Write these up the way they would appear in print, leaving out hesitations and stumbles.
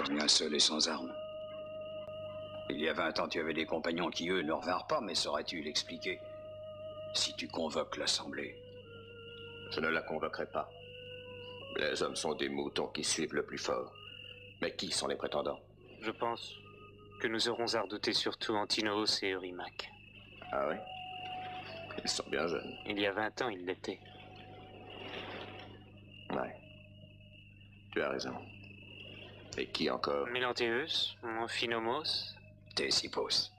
reviens seul et sans armes. Il y a 20 ans, tu avais des compagnons qui, eux, ne revinrent pas, mais saurais-tu l'expliquer si tu convoques l'Assemblée? Je ne la convoquerai pas. Les hommes sont des moutons qui suivent le plus fort. Mais qui sont les prétendants? Je pense que nous aurons à redouter surtout Antinoos et Eurymaque. Ah oui? Ils sont bien jeunes. Il y a 20 ans, ils l'étaient. Ouais. Tu as raison. Et qui encore? Mélantéeus, Amphinomos... Ctésippos.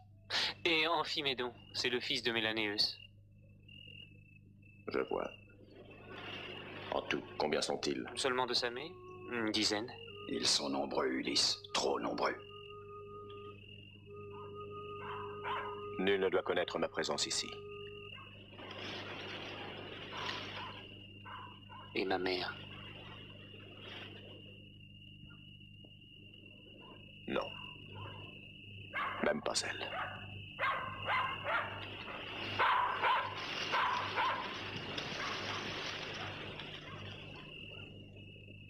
Et Amphimédon, c'est le fils de Mélanéeus. Je vois. En tout, combien sont-ils? Seulement de Samé? Une dizaine. Ils sont nombreux, Ulysse. Trop nombreux. Nul ne doit connaître ma présence ici. Et ma mère? Non. Même pas elle.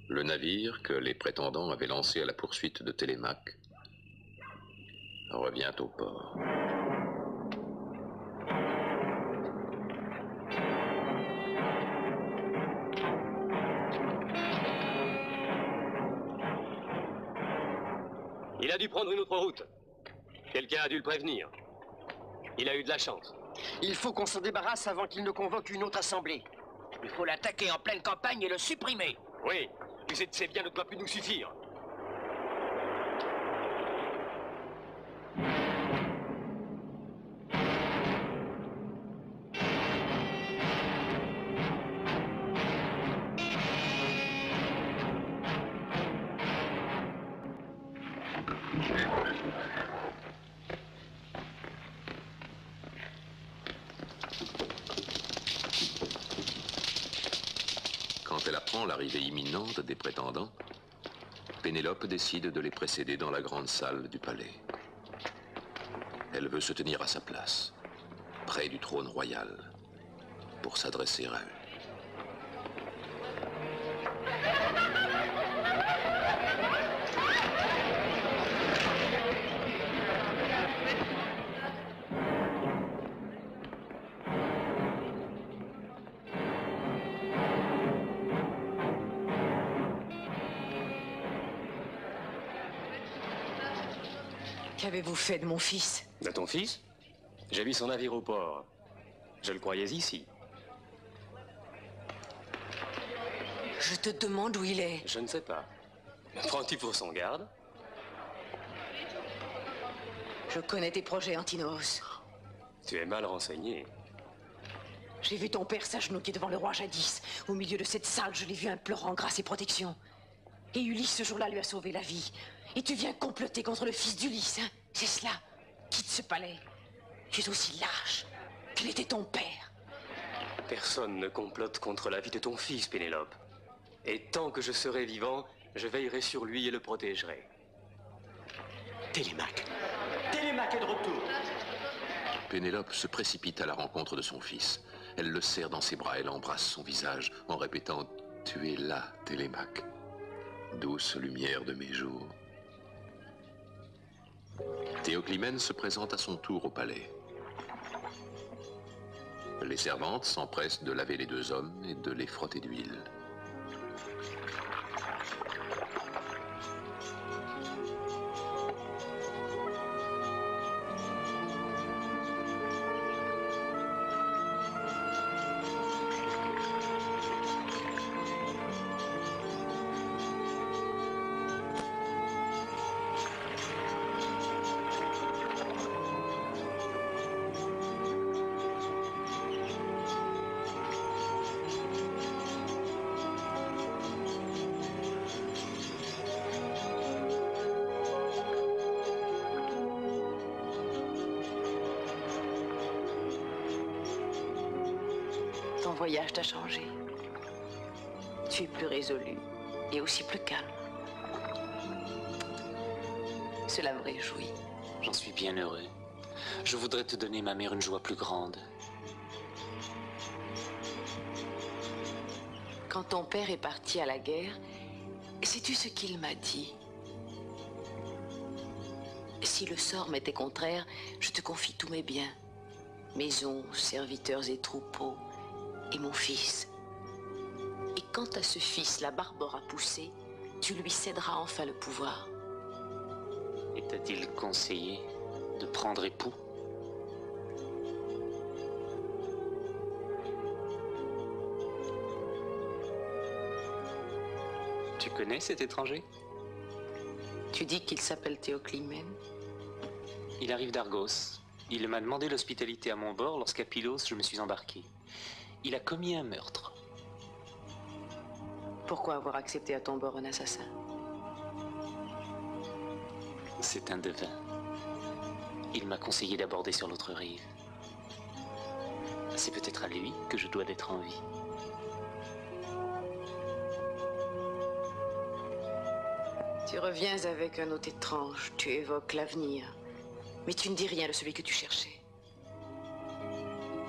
Le navire que les prétendants avaient lancé à la poursuite de Télémaque revient au port. Il a dû prendre une autre route. Quelqu'un a dû le prévenir. Il a eu de la chance. Il faut qu'on s'en débarrasse avant qu'il ne convoque une autre assemblée. Il faut l'attaquer en pleine campagne et le supprimer. Oui, mais ces biens ne doivent plus nous suffire. Quand elle apprend l'arrivée imminente des prétendants, Pénélope décide de les précéder dans la grande salle du palais. Elle veut se tenir à sa place, près du trône royal, pour s'adresser à eux. Qu'avez-vous fait de mon fils? De ton fils? J'ai vu son navire au port. Je le croyais ici. Je te demande où il est. Je ne sais pas. Prends-tu pour son garde? Je connais tes projets, Antinoos. Tu es mal renseigné. J'ai vu ton père s'agenouiller devant le roi jadis. Au milieu de cette salle, je l'ai vu implorant grâce et protection. Et Ulysse, ce jour-là, lui a sauvé la vie. Et tu viens comploter contre le fils d'Ulysse, hein? C'est cela. Quitte ce palais. Tu es aussi lâche qu'il était ton père. Personne ne complote contre la vie de ton fils, Pénélope. Et tant que je serai vivant, je veillerai sur lui et le protégerai. Télémaque. Télémaque est de retour. Pénélope se précipite à la rencontre de son fils. Elle le serre dans ses bras et l'embrasse son visage en répétant « Tu es là, Télémaque, douce lumière de mes jours ». Théoclymène se présente à son tour au palais. Les servantes s'empressent de laver les deux hommes et de les frotter d'huile. Ton voyage t'a changé. Tu es plus résolu et aussi plus calme. Cela me réjouit. J'en suis bien heureux. Je voudrais te donner, ma mère, une joie plus grande. Quand ton père est parti à la guerre, sais-tu ce qu'il m'a dit? Si le sort m'était contraire, je te confie tous mes biens. Maisons, serviteurs et troupeaux, et mon fils. Et quand à ce fils la barbe aura poussé, tu lui céderas enfin le pouvoir. Et t'a-t-il conseillé de prendre époux? Tu connais cet étranger? Tu dis qu'il s'appelle Théoclymène? Il arrive d'Argos. Il m'a demandé l'hospitalité à mon bord lorsqu'à Pylos je me suis embarqué. Il a commis un meurtre. Pourquoi avoir accepté à ton bord un assassin? C'est un devin. Il m'a conseillé d'aborder sur l'autre rive. C'est peut-être à lui que je dois d'être en vie. Tu reviens avec un hôte étrange, tu évoques l'avenir, mais tu ne dis rien de celui que tu cherchais.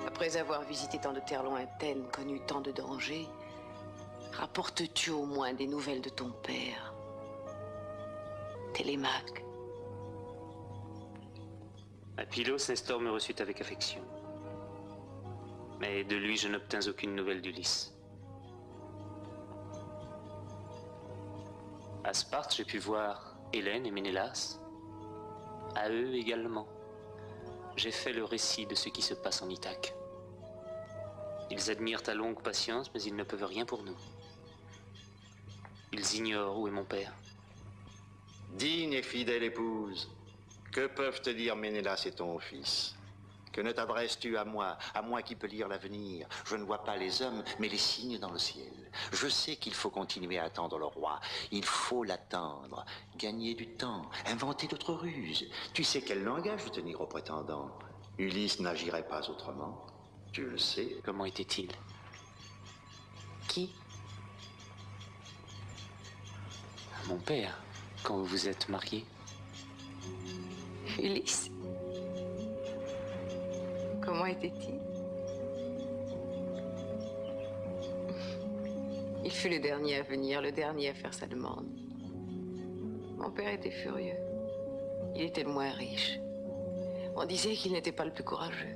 Après avoir visité tant de terres lointaines, connu tant de dangers, rapportes-tu au moins des nouvelles de ton père, Télémaque? À Pylos, Nestor me reçut avec affection. Mais de lui, je n'obtins aucune nouvelle d'Ulysse. À Sparte, j'ai pu voir Hélène et Ménélas. À eux également, j'ai fait le récit de ce qui se passe en Ithaque. Ils admirent ta longue patience, mais ils ne peuvent rien pour nous. Ils ignorent où est mon père. Digne et fidèle épouse, que peuvent te dire Ménélas et ton fils? Que ne t'adresses-tu à moi qui peux lire l'avenir? Je ne vois pas les hommes, mais les signes dans le ciel. Je sais qu'il faut continuer à attendre le roi. Il faut l'attendre, gagner du temps, inventer d'autres ruses. Tu sais quel langage tenir au prétendant. Ulysse n'agirait pas autrement. Tu le sais. Comment était-il? Qui? Mon père, quand vous vous êtes mariés. Ulysse? Comment était-il? Il fut le dernier à venir, le dernier à faire sa demande. Mon père était furieux. Il était le moins riche. On disait qu'il n'était pas le plus courageux.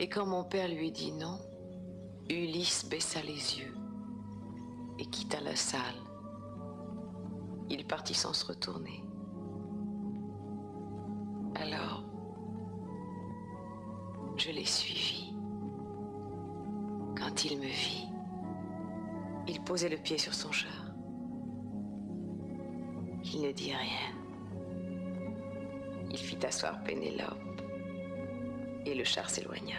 Et quand mon père lui dit non, Ulysse baissa les yeux et quitta la salle. Il partit sans se retourner. Alors, je l'ai suivi. Quand il me vit, il posait le pied sur son char. Il ne dit rien. Il fit asseoir Pénélope et le char s'éloigna.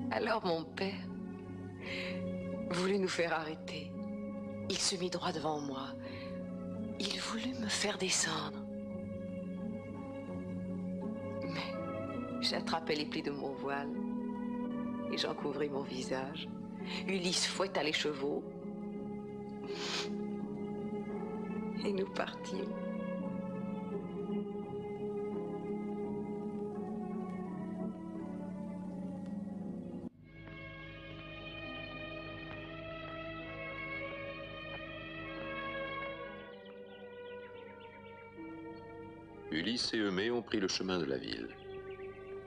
Alors mon père voulut nous faire arrêter. Il se mit droit devant moi. Il voulut me faire descendre. Mais j'attrapais les plis de mon voile et j'en couvris mon visage. Ulysse fouetta les chevaux et nous partîmes. Ulysse et Eumée ont pris le chemin de la ville.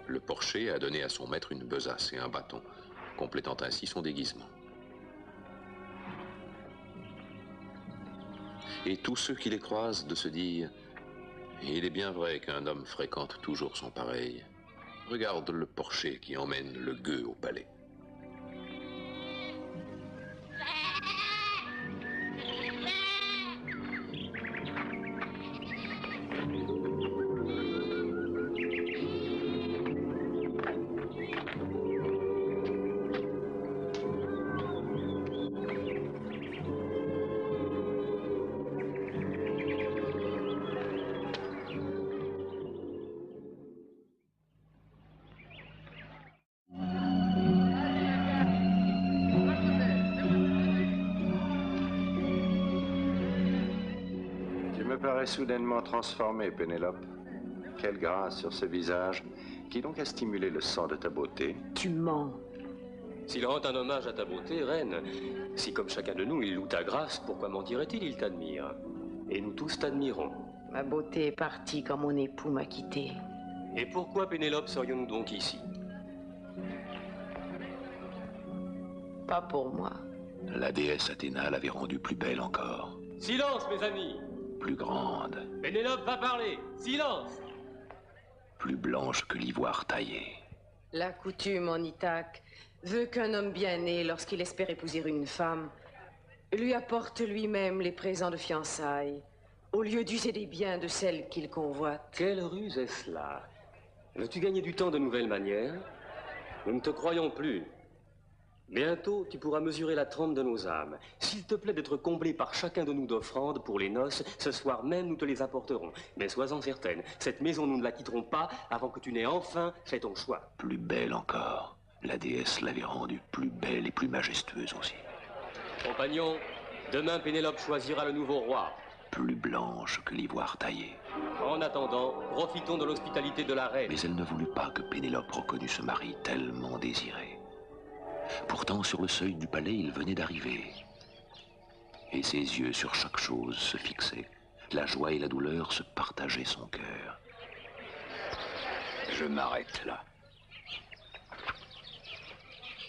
Le porcher a donné à son maître une besace et un bâton, complétant ainsi son déguisement. Et tous ceux qui les croisent de se dire « Il est bien vrai qu'un homme fréquente toujours son pareil. Regarde le porcher qui emmène le gueux au palais. » Soudainement transformée, Pénélope. Quelle grâce sur ce visage. Qui donc a stimulé le sang de ta beauté? Tu mens. S'il rend un hommage à ta beauté, reine, si comme chacun de nous il loue ta grâce, pourquoi mentirait-il? Il t'admire. Et nous tous t'admirons. Ma beauté est partie quand mon époux m'a quitté. Et pourquoi, Pénélope, serions-nous donc ici? Pas pour moi. La déesse Athéna l'avait rendue plus belle encore, Silence, mes amis! plus grande, Pénélope va parler! Silence! plus blanche que l'ivoire taillé. La coutume en Ithaque veut qu'un homme bien né, lorsqu'il espère épouser une femme, lui apporte lui-même les présents de fiançailles, au lieu d'user des biens de celle qu'il convoite. Quelle ruse est cela? Veux-tu gagner du temps de nouvelles manières? Nous ne te croyons plus. Bientôt, tu pourras mesurer la trempe de nos âmes. S'il te plaît d'être comblé par chacun de nous d'offrandes pour les noces, ce soir même nous te les apporterons. Mais sois-en certaine, cette maison nous ne la quitterons pas avant que tu n'aies enfin fait ton choix. Plus belle encore. La déesse l'avait rendue plus belle et plus majestueuse aussi. Compagnon, demain Pénélope choisira le nouveau roi. Plus blanche que l'ivoire taillé. En attendant, profitons de l'hospitalité de la reine. Mais elle ne voulut pas que Pénélope reconnût ce mari tellement désiré. Pourtant, sur le seuil du palais, il venait d'arriver. Et ses yeux sur chaque chose se fixaient. La joie et la douleur se partageaient son cœur. Je m'arrête là.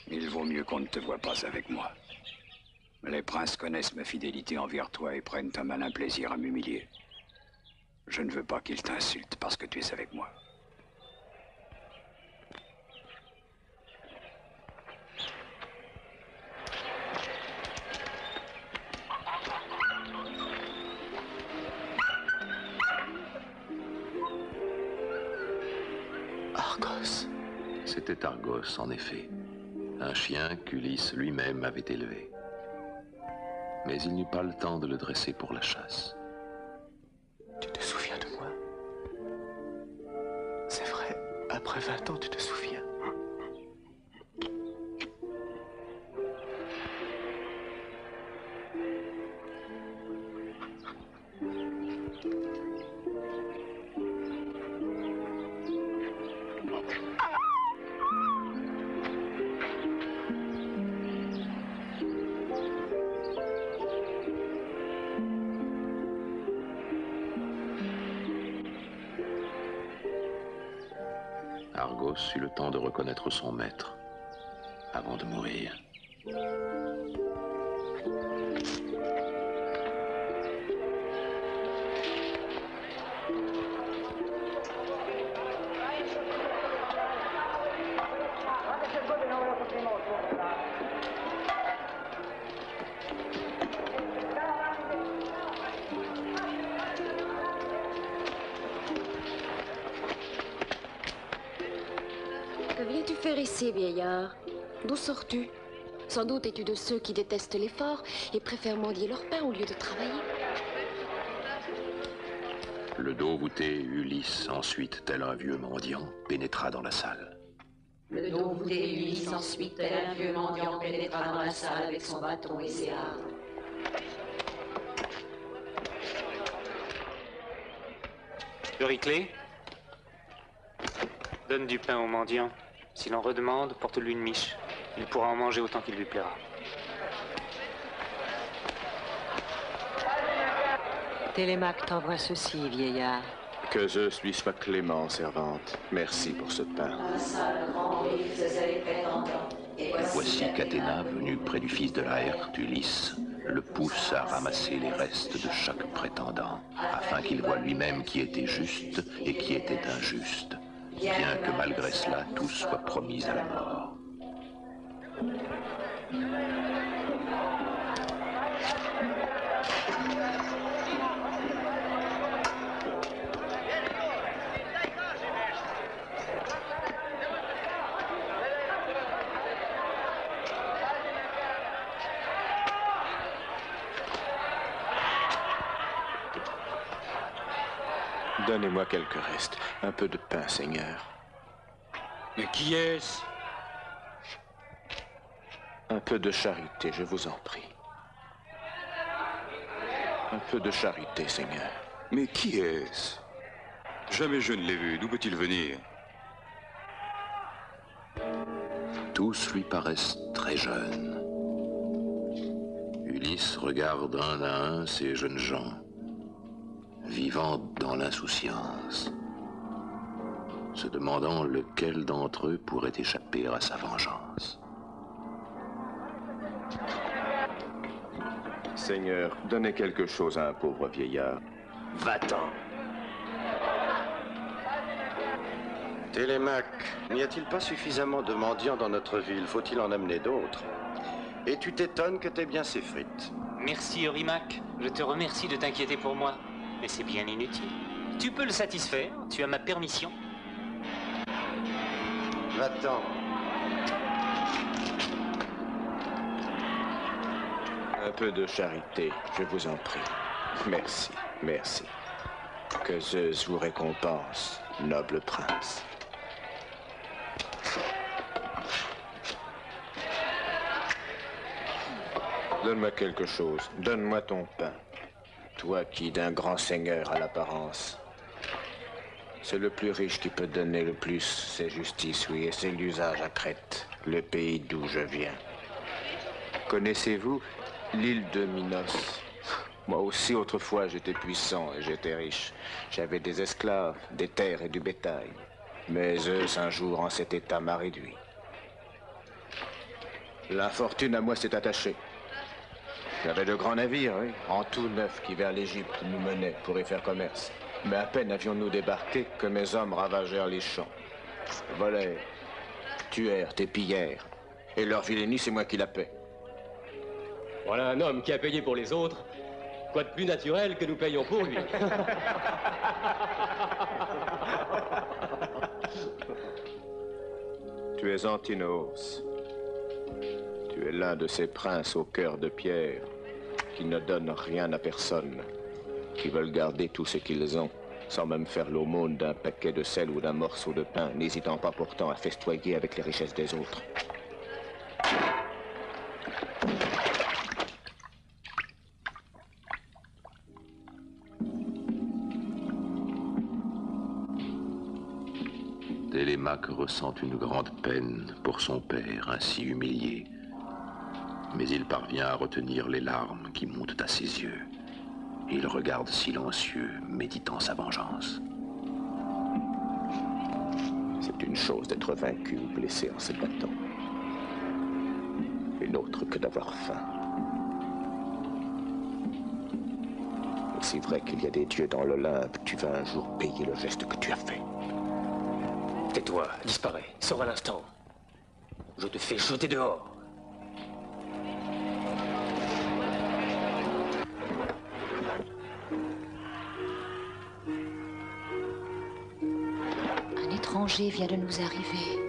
Il vaut mieux qu'on ne te voie pas avec moi. Les princes connaissent ma fidélité envers toi et prennent un malin plaisir à m'humilier. Je ne veux pas qu'ils t'insultent parce que tu es avec moi. Argos. C'était Argos, en effet. Un chien qu'Ulysse lui-même avait élevé. Mais il n'eut pas le temps de le dresser pour la chasse. Tu te souviens de moi? C'est vrai, après 20 ans, tu te souviens? Argos eut le temps de reconnaître son maître avant de mourir. Que viens-tu faire ici, vieillard? D'où sors-tu? Sans doute es-tu de ceux qui détestent l'effort et préfèrent mendier leur pain au lieu de travailler. Le dos voûté, Ulysse, ensuite, tel un vieux mendiant, pénétra dans la salle. Le dos voûté Ulysse ensuite, tel un vieux mendiant, pénétra dans la salle avec son bâton et ses hardes. Euryclée, donne du pain au mendiant. S'il en redemande, porte-lui une miche. Il pourra en manger autant qu'il lui plaira. Télémaque t'envoie ceci, vieillard. Que Zeus lui soit clément, servante. Merci pour ce pain. Voici qu'Athéna, venue près du fils de Laërte, Ulysse, le pousse à ramasser les restes de chaque prétendant, afin qu'il voie lui-même qui était juste et qui était injuste, bien que malgré cela, tous soient promis à la mort. Donnez-moi quelques restes. Un peu de pain, Seigneur. Mais qui est-ce? Un peu de charité, je vous en prie. Un peu de charité, Seigneur. Mais qui est-ce? Jamais je ne l'ai vu. D'où peut-il venir? Tous lui paraissent très jeunes. Ulysse regarde un à un ces jeunes gens, vivant dans l'insouciance, se demandant lequel d'entre eux pourrait échapper à sa vengeance. Seigneur, donnez quelque chose à un pauvre vieillard. Va-t'en. Télémaque, n'y a-t-il pas suffisamment de mendiants dans notre ville? Faut-il en amener d'autres? Et tu t'étonnes que t'aies bien ces frites. Merci, Eurimac. Je te remercie de t'inquiéter pour moi. Mais c'est bien inutile. Tu peux le satisfaire. Tu as ma permission. Va-t'en. Un peu de charité, je vous en prie. Merci, merci. Que Zeus vous récompense, noble prince. Donne-moi quelque chose, donne-moi ton pain. Toi qui, d'un grand seigneur à l'apparence. C'est le plus riche qui peut donner le plus, c'est justice, oui, et c'est l'usage à Crète, le pays d'où je viens. Connaissez-vous l'île de Minos? Moi aussi, autrefois, j'étais puissant et j'étais riche. J'avais des esclaves, des terres et du bétail. Mais Zeus, un jour, en cet état, m'a réduit. L'infortune à moi s'est attachée. J'avais de grands navires, oui, en tout neuf, qui vers l'Égypte nous menaient pour y faire commerce. Mais à peine avions-nous débarqué que mes hommes ravagèrent les champs. Volèrent, tuèrent et pillèrent. Et leur vilainie, c'est moi qui la paie. Voilà un homme qui a payé pour les autres. Quoi de plus naturel que nous payons pour lui? Tu es Antinos. Tu es l'un de ces princes au cœur de pierre qui ne donnent rien à personne, qui veulent garder tout ce qu'ils ont, sans même faire l'aumône d'un paquet de sel ou d'un morceau de pain, n'hésitant pas pourtant à festoyer avec les richesses des autres. Télémaque ressent une grande peine pour son père ainsi humilié, mais il parvient à retenir les larmes qui montent à ses yeux. Il regarde silencieux, méditant sa vengeance. C'est une chose d'être vaincu ou blessé en se battant. Une autre que d'avoir faim. Aussi vrai qu'il y a des dieux dans l'Olympe, tu vas un jour payer le geste que tu as fait. Tais-toi, disparais, sors à l'instant. Je te fais jeter dehors. Un étranger vient de nous arriver.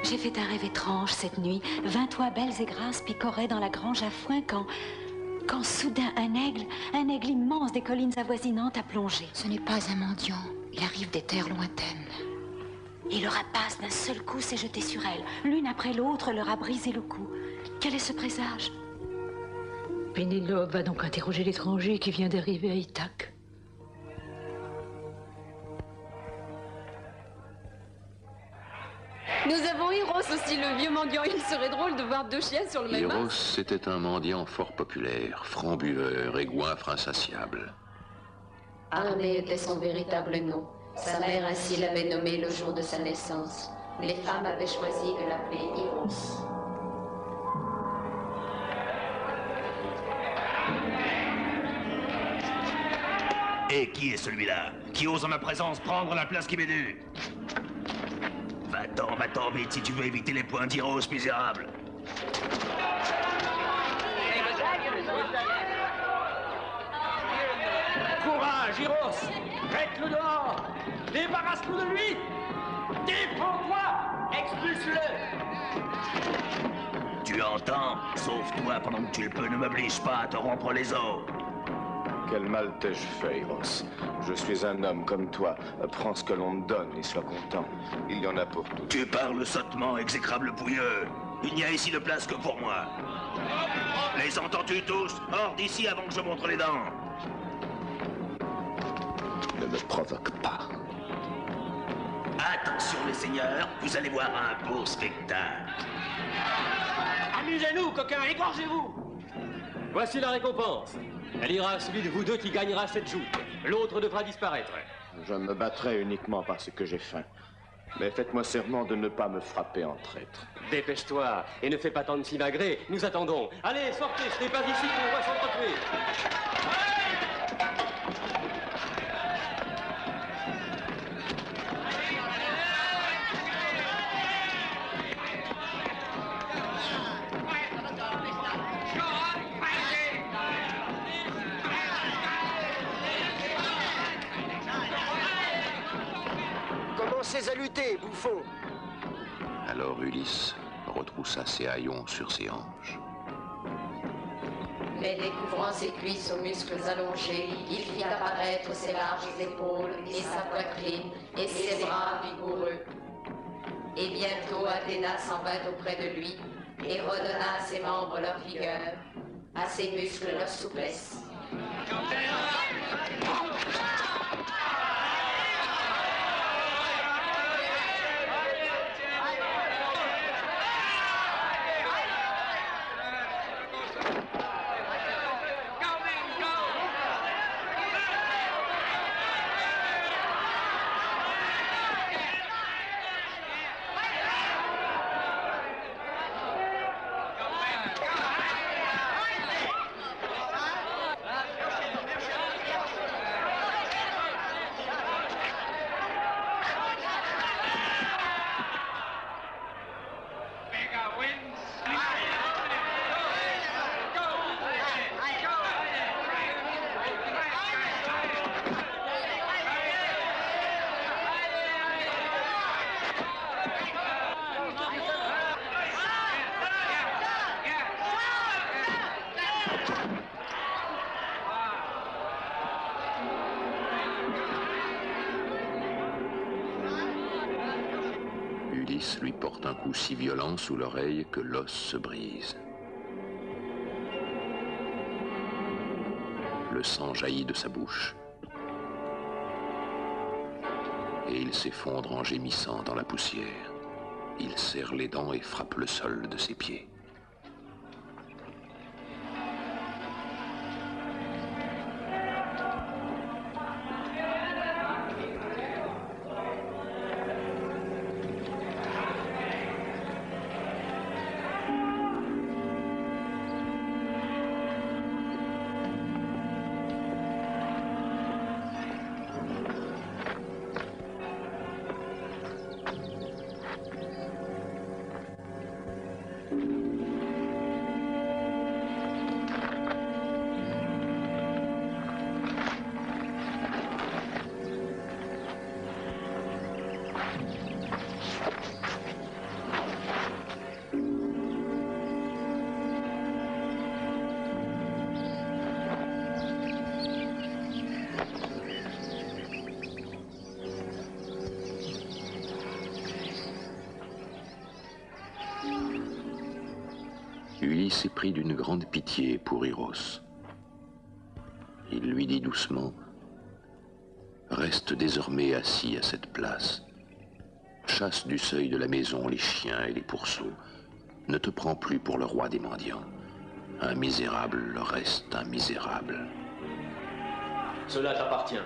J'ai fait un rêve étrange cette nuit. 20 oies belles et grasses picoraient dans la grange à foin quand soudain un aigle immense des collines avoisinantes a plongé. Ce n'est pas un mendiant. Il arrive des terres lointaines. Et le rapace d'un seul coup s'est jeté sur elle. L'une après l'autre leur a brisé le cou. Quel est ce présage? Pénélope va donc interroger l'étranger qui vient d'arriver à Ithaque. Nous avons Eros aussi, le vieux mendiant. Il serait drôle de voir deux chiens sur le même Eros as. était un mendiant fort populaire, franc buveur et goinfre insatiable. Arné était son véritable nom. Sa mère ainsi l'avait nommé le jour de sa naissance. Les femmes avaient choisi de l'appeler Eros. Et qui est celui-là? Qui ose en ma présence prendre la place qui m'est due? Va-t'en vite si tu veux éviter les points d'Eros, misérable. Courage, Eros! Jette-le dehors! Débarrasse-nous de lui! Défends-toi! Expulse-le! Tu entends? Sauve-toi pendant que tu le peux, ne m'oblige pas à te rompre les os. Quel mal t'ai-je fait, Eros? Je suis un homme comme toi. Prends ce que l'on te donne et sois content. Il y en a pour tous. Tu parles sottement, exécrable pouilleux. Il n'y a ici de place que pour moi. Les entends-tu tous? Hors d'ici avant que je montre les dents. Ne me provoque pas. Attention les seigneurs, vous allez voir un beau spectacle. Amusez-nous, coquins, égorgez-vous. Voici la récompense. Elle ira à celui de vous deux qui gagnera cette joute. L'autre devra disparaître. Je me battrai uniquement parce que j'ai faim. Mais faites-moi serment de ne pas me frapper en traître. Dépêche-toi et ne fais pas tant de simagrées. Nous attendons. Allez, sortez, ce n'est pas ici qu'on va s'entretuer. Commencez à lutter, bouffon. Alors Ulysse retroussa ses haillons sur ses hanches. Mais découvrant ses cuisses aux muscles allongés, il fit apparaître ses larges épaules et sa poitrine et ses bras vigoureux. Et bientôt Athéna s'en vint auprès de lui et redonna à ses membres leur vigueur, à ses muscles leur souplesse. Ulysse lui porte un coup si violent sous l'oreille que l'os se brise. Le sang jaillit de sa bouche. Et il s'effondre en gémissant dans la poussière. Il serre les dents et frappe le sol de ses pieds. Ulysse est pris d'une grande pitié pour Iros. Il lui dit doucement: « Reste désormais assis à cette place. Chasse du seuil de la maison les chiens et les pourceaux. Ne te prends plus pour le roi des mendiants. Un misérable reste un misérable. » Cela t'appartient.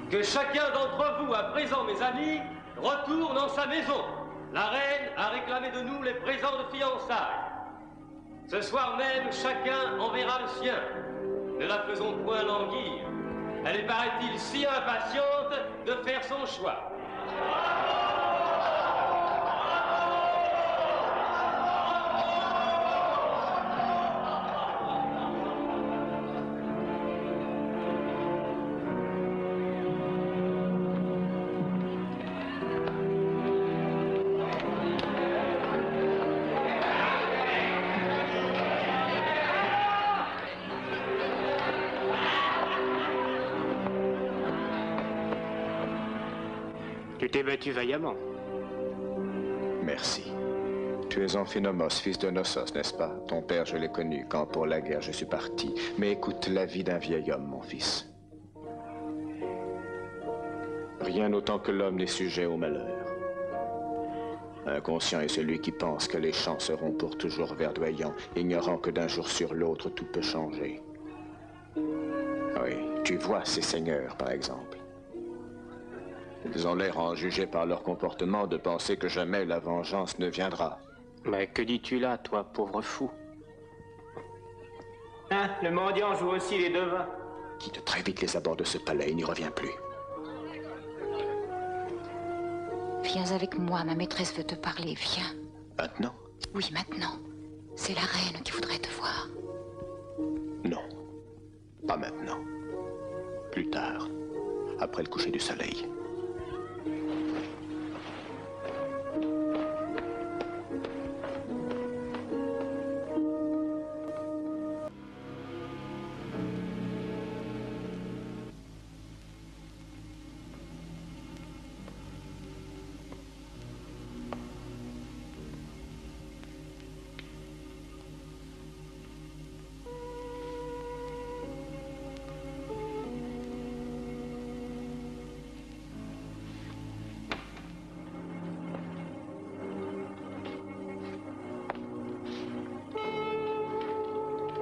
Que chacun d'entre vous, à présent, mes amis, retourne dans sa maison. La reine a réclamé de nous les présents de fiançailles. Ce soir même, chacun enverra le sien. Ne la faisons point languir. Elle est, paraît-il, si impatiente de faire son choix. t'es battu vaillamment. Merci. Tu es Amphinomos, fils de Knossos, n'est-ce pas? Ton père, je l'ai connu quand, pour la guerre, je suis parti. Mais écoute la vie d'un vieil homme, mon fils. Rien autant que l'homme n'est sujet au malheur. Inconscient est celui qui pense que les champs seront pour toujours verdoyants, ignorant que d'un jour sur l'autre, tout peut changer. Oui, tu vois ces seigneurs, par exemple. Ils ont l'air, en juger par leur comportement, de penser que jamais la vengeance ne viendra. Mais que dis-tu là, toi, pauvre fou? Hein, le mendiant joue aussi les devins. Quitte très vite les abords de ce palais et n'y reviens plus. Viens avec moi, ma maîtresse veut te parler, viens. Maintenant? Oui, maintenant. C'est la reine qui voudrait te voir. Non, pas maintenant. Plus tard, après le coucher du soleil.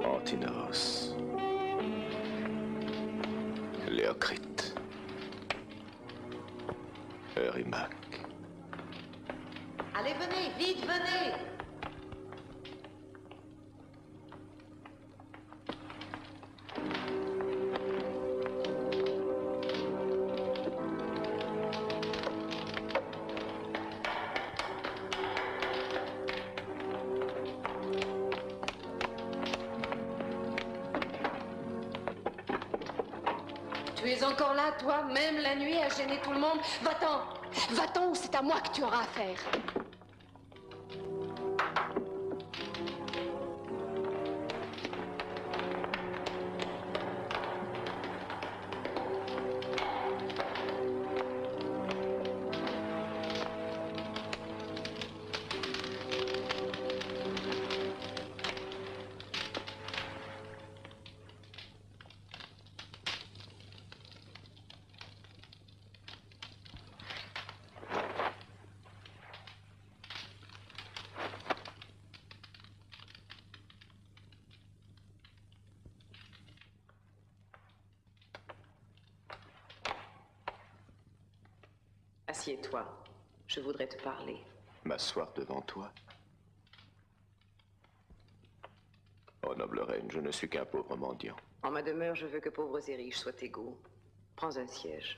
Antinos, Léocrite, Eurymaque. Allez, venez, vite, venez. Tu es encore là, toi, même la nuit, à gêner tout le monde? Va-t'en! Va-t'en ou c'est à moi que tu auras affaire. Assieds-toi. Je voudrais te parler. M'asseoir devant toi? Oh, noble reine, je ne suis qu'un pauvre mendiant. En ma demeure, je veux que pauvres et riches soient égaux. Prends un siège.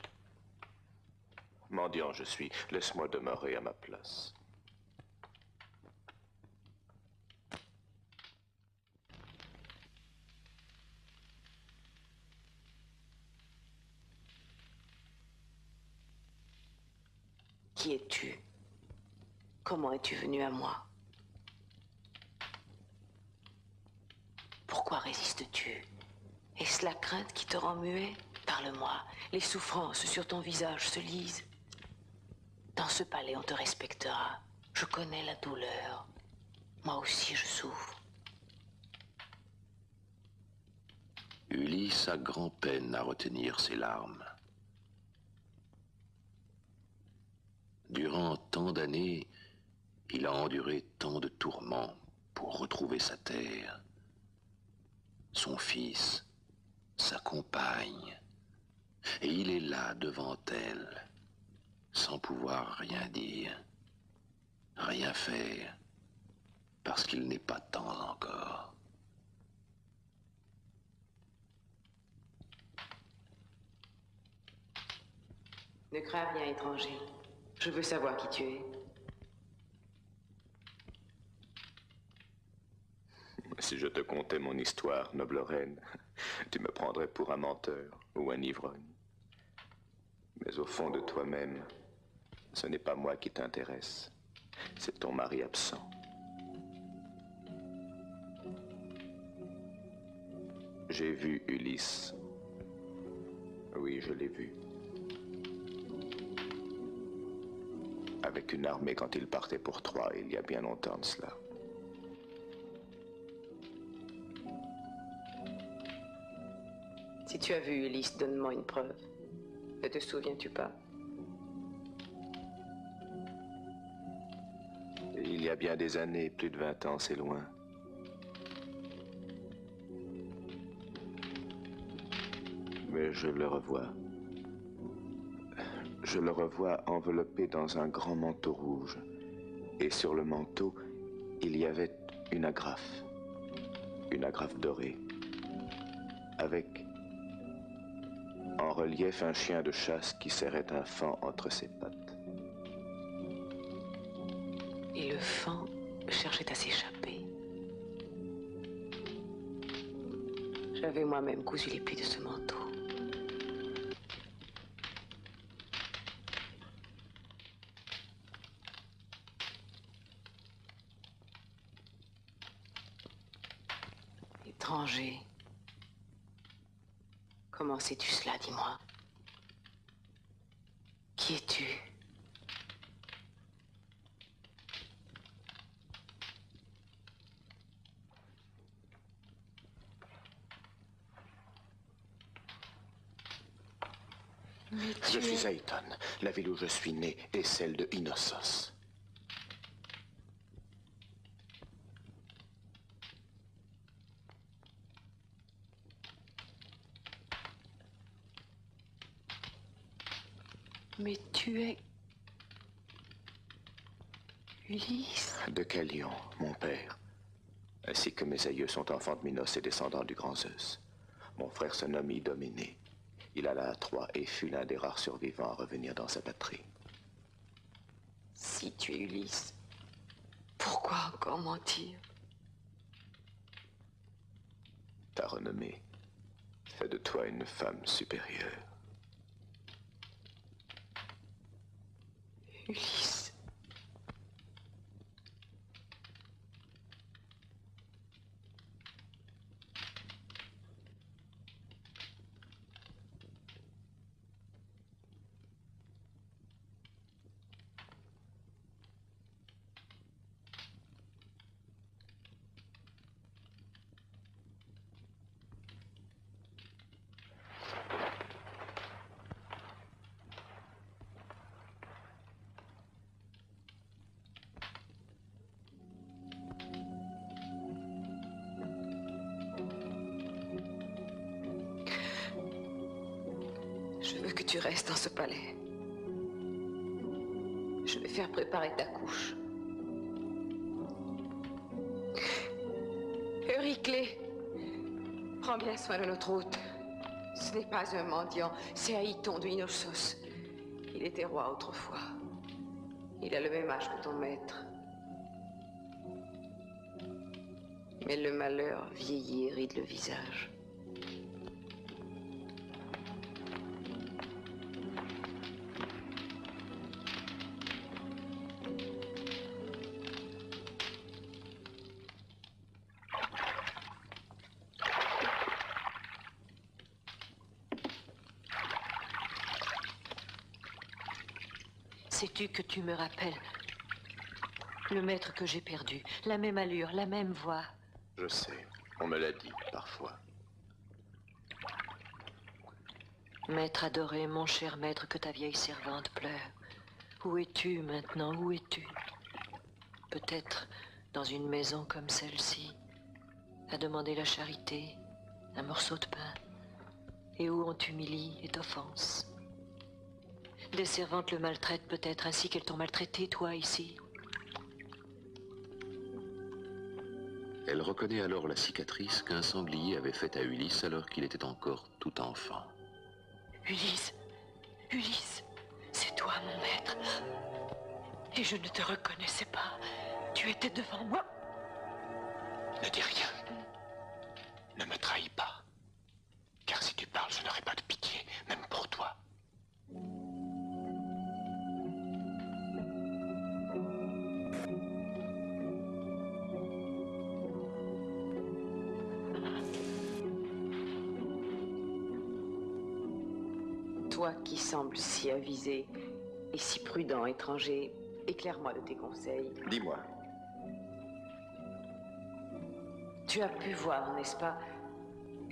Mendiant je suis, laisse-moi demeurer à ma place. Qui es-tu? Comment es-tu venu à moi? Pourquoi résistes-tu? Est-ce la crainte qui te rend muet? Parle-moi. Les souffrances sur ton visage se lisent. Dans ce palais, on te respectera. Je connais la douleur. Moi aussi, je souffre. Ulysse a grand-peine à retenir ses larmes. Durant tant d'années, il a enduré tant de tourments pour retrouver sa terre, son fils, sa compagne. Et il est là devant elle, sans pouvoir rien dire, rien faire, parce qu'il n'est pas temps encore. Ne crains rien, étranger. Je veux savoir qui tu es. Si je te contais mon histoire, noble reine, tu me prendrais pour un menteur ou un ivrogne. Mais au fond de toi-même, ce n'est pas moi qui t'intéresse, c'est ton mari absent. J'ai vu Ulysse. Oui, je l'ai vu. avec une armée quand il partait pour Troie, il y a bien longtemps de cela. Si tu as vu Ulysse, donne-moi une preuve. Ne te souviens-tu pas? Il y a bien des années, plus de 20 ans, c'est loin. Mais je le revois. Je le revois enveloppé dans un grand manteau rouge. Et sur le manteau, il y avait une agrafe dorée, avec en relief un chien de chasse qui serrait un faon entre ses pattes. Et le faon cherchait à s'échapper. J'avais moi-même cousu les plis de ce manteau. Étranger. Comment sais-tu cela, dis-moi? Qui es-tu? Je suis Aïton, la ville où je suis né est celle de Inossos. Mais tu es... Ulysse? De Calion, mon père, ainsi que mes aïeux sont enfants de Minos et descendants du grand Zeus. Mon frère se nomme Idoménée. Il alla à Troie et fut l'un des rares survivants à revenir dans sa patrie. Si tu es Ulysse, pourquoi encore mentir? Ta renommée fait de toi une femme supérieure. Ulysse. Je veux que tu restes dans ce palais. Je vais faire préparer ta couche. Euryclée, prends bien soin de notre hôte. Ce n'est pas un mendiant, c'est Aïton de Inossos. Il était roi autrefois. Il a le même âge que ton maître. Mais le malheur vieillit et ride le visage. Sais-tu que tu me rappelles le maître que j'ai perdu? La même allure, la même voix. Je sais, on me l'a dit parfois. Maître adoré, mon cher maître, que ta vieille servante pleure. Où es-tu maintenant? Où es-tu? Peut-être dans une maison comme celle-ci, à demander la charité, un morceau de pain, et où on t'humilie et t'offense. Des servantes le maltraitent peut-être ainsi qu'elles t'ont maltraité, toi, ici. Elle reconnaît alors la cicatrice qu'un sanglier avait faite à Ulysse alors qu'il était encore tout enfant. Ulysse, Ulysse, c'est toi, mon maître. Et je ne te reconnaissais pas. Tu étais devant moi. Ne dis rien. Ne me trahis pas. Car si tu parles, je n'aurai pas de pitié, même pour toi. Toi qui sembles si avisé et si prudent, étranger, Éclaire-moi de tes conseils. Dis-moi. Tu as pu voir, n'est-ce pas,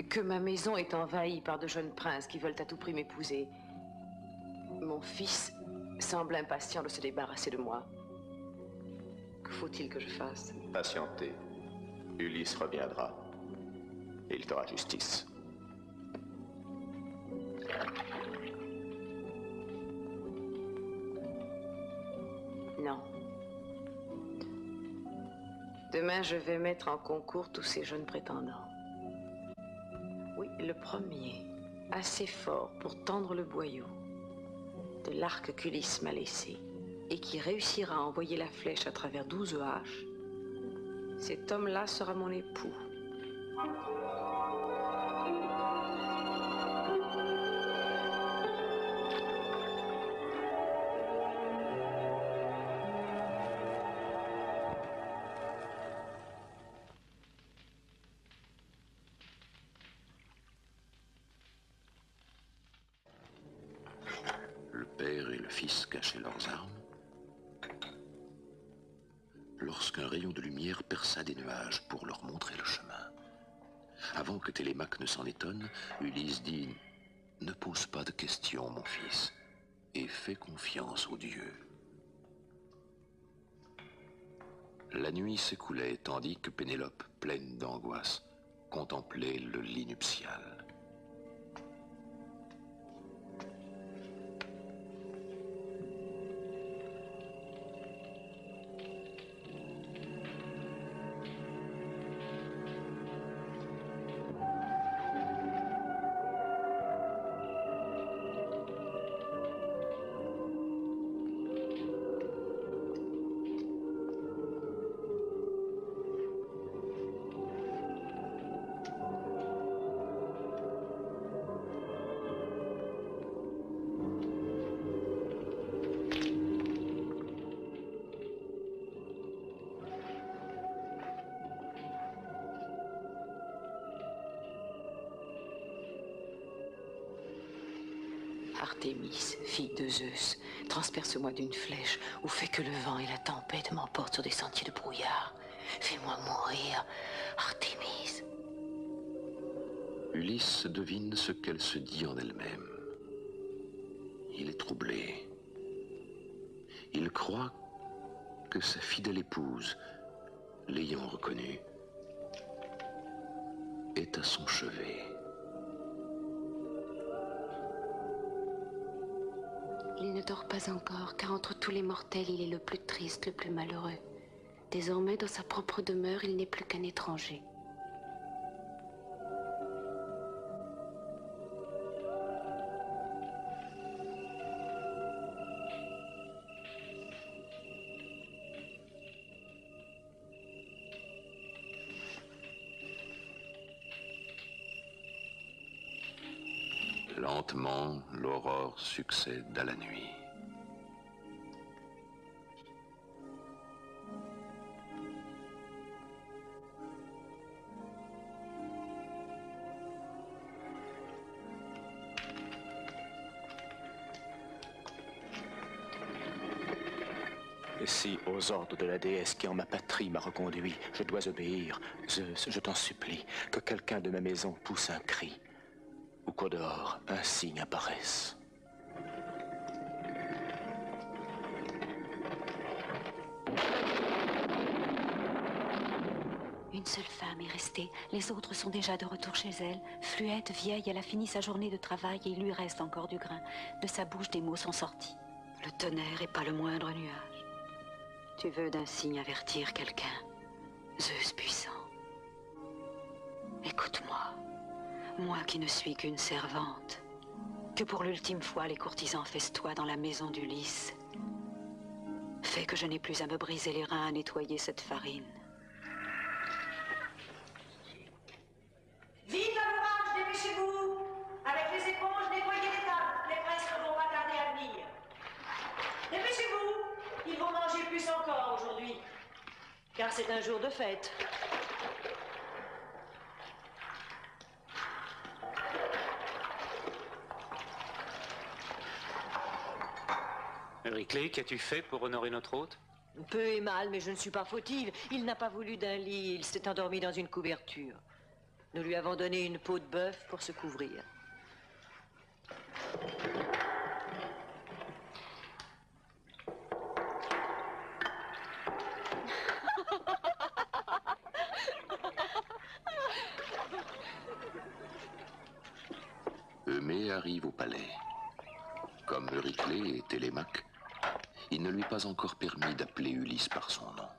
que ma maison est envahie par de jeunes princes qui veulent à tout prix m'épouser. Mon fils semble impatient de se débarrasser de moi. Que faut-il que je fasse? Patientez. Ulysse reviendra. Il fera justice. Non. Demain, je vais mettre en concours tous ces jeunes prétendants. Oui, le premier, assez fort pour tendre le boyau de l'arc qu'Ulysse m'a laissé et qui réussira à envoyer la flèche à travers 12 haches, cet homme-là sera mon époux. Le père et le fils cachaient leurs armes lorsqu'un rayon de lumière perça des nuages pour leur montrer le chemin. Avant que Télémaque ne s'en étonne, Ulysse dit « Ne pose pas de questions, mon fils, et fais confiance aux dieux. » La nuit s'écoulait tandis que Pénélope, pleine d'angoisse, contemplait le lit nuptial. Artémis, fille de Zeus, transperce-moi d'une flèche ou fais que le vent et la tempête m'emportent sur des sentiers de brouillard. Fais-moi mourir, Artémis. Ulysse devine ce qu'elle se dit en elle-même. Il est troublé. Il croit que sa fidèle épouse, l'ayant reconnue, est à son chevet. Il ne dort pas encore, car entre tous les mortels, il est le plus triste, le plus malheureux. Désormais, dans sa propre demeure, il n'est plus qu'un étranger. Lentement, l'aurore succède à la nuit. Et si, aux ordres de la déesse qui en ma patrie m'a reconduit, je dois obéir, Zeus, je t'en supplie, que quelqu'un de ma maison pousse un cri, ou qu'au dehors, un signe apparaisse. Une seule femme est restée, les autres sont déjà de retour chez elle. Fluette, vieille, elle a fini sa journée de travail et il lui reste encore du grain. De sa bouche, des mots sont sortis. Le tonnerre est pas le moindre nuage. Tu veux d'un signe avertir quelqu'un, Zeus puissant. Écoute-moi, moi qui ne suis qu'une servante, que pour l'ultime fois les courtisans festoient dans la maison d'Ulysse. Fais que je n'ai plus à me briser les reins à nettoyer cette farine. Vite à l'ouvrage, dépêchez-vous! Avec les éponges, nettoyez les tables. Les princes ne vont pas tarder à venir. Dépêchez-vous! Ils vont manger plus encore aujourd'hui. Car c'est un jour de fête. Euryclée, qu'as-tu fait pour honorer notre hôte? Peu et mal, mais je ne suis pas fautive. Il n'a pas voulu d'un lit, il s'est endormi dans une couverture. Nous lui avons donné une peau de bœuf pour se couvrir. Eumée arrive au palais. Comme Euryclée et Télémaque, il ne lui est pas encore permis d'appeler Ulysse par son nom.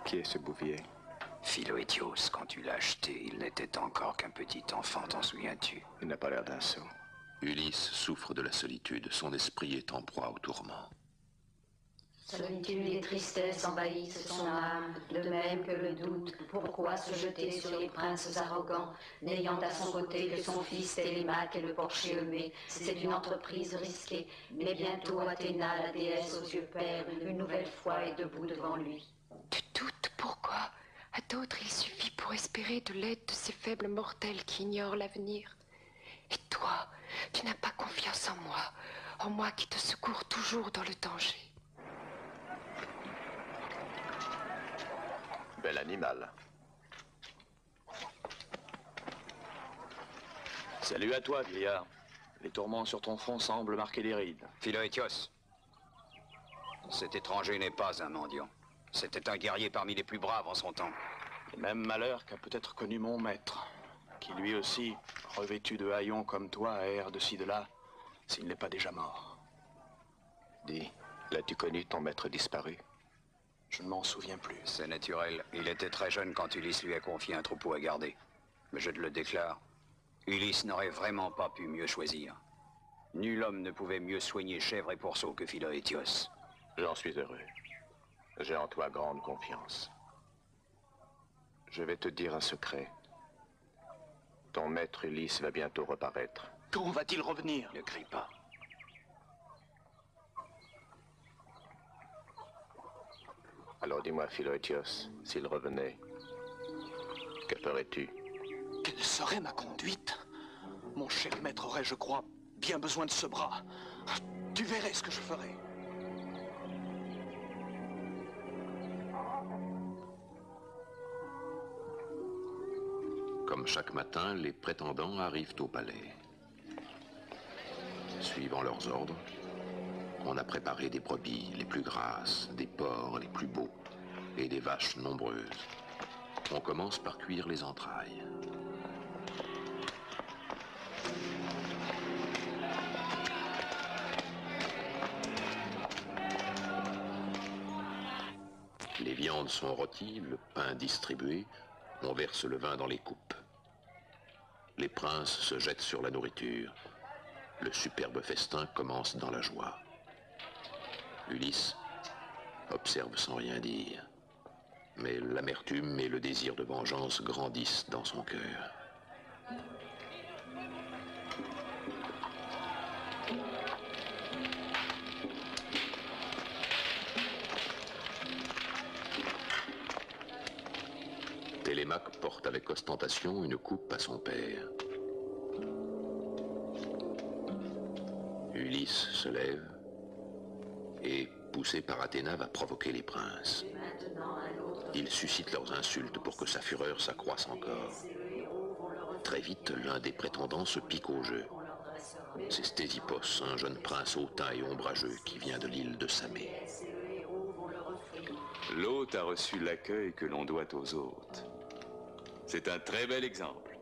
Qui est ce bouvier? Philoétios, quand tu l'as acheté, il n'était encore qu'un petit enfant, t'en souviens-tu? Il n'a pas l'air d'un sot. Ulysse souffre de la solitude, son esprit est en proie au tourment. Solitude et tristesse envahissent son âme, de même que le doute. Pourquoi se jeter sur les princes arrogants, n'ayant à son côté que son fils Télémaque et le porcher Eumée? C'est une entreprise risquée, mais bientôt Athéna, la déesse aux yeux pères, une nouvelle fois est debout devant lui. Tu doutes, pourquoi? À d'autres, il suffit pour espérer de l'aide de ces faibles mortels qui ignorent l'avenir. Et toi, tu n'as pas confiance en moi qui te secours toujours dans le danger. Bel animal. Salut à toi, vieillard. Les tourments sur ton front semblent marquer des rides. Philoétios, cet étranger n'est pas un mendiant. C'était un guerrier parmi les plus braves en son temps. Le même malheur qu'a peut-être connu mon maître, qui lui aussi, revêtu de haillons comme toi, erre de ci de là, s'il n'est pas déjà mort. Dis, l'as-tu connu ton maître disparu? Je ne m'en souviens plus. C'est naturel. Il était très jeune quand Ulysse lui a confié un troupeau à garder. Mais je te le déclare, Ulysse n'aurait vraiment pas pu mieux choisir. Nul homme ne pouvait mieux soigner chèvre et pourceau que Philoétios. J'en suis heureux. J'ai en toi grande confiance. Je vais te dire un secret. Ton maître Ulysse va bientôt reparaître. Quand va-t-il revenir? Ne crie pas. Alors dis-moi, Philoétios, s'il revenait, que ferais-tu? Quelle serait ma conduite? Mon cher maître aurait, je crois, bien besoin de ce bras. Tu verrais ce que je ferais. Comme chaque matin, les prétendants arrivent au palais. Suivant leurs ordres, on a préparé des brebis les plus grasses, des porcs les plus beaux et des vaches nombreuses. On commence par cuire les entrailles. Les viandes sont rôties, le pain distribué, on verse le vin dans les coupes. Les princes se jettent sur la nourriture. Le superbe festin commence dans la joie. Ulysse observe sans rien dire. Mais l'amertume et le désir de vengeance grandissent dans son cœur. Télémaque porte avec ostentation une coupe à son père. Ulysse se lève et, poussé par Athéna, va provoquer les princes. Il suscite leurs insultes pour que sa fureur s'accroisse encore. Très vite, l'un des prétendants se pique au jeu. C'est Stésippos, un jeune prince hautain et ombrageux qui vient de l'île de Samé. L'hôte a reçu l'accueil que l'on doit aux hôtes. C'est un très bel exemple.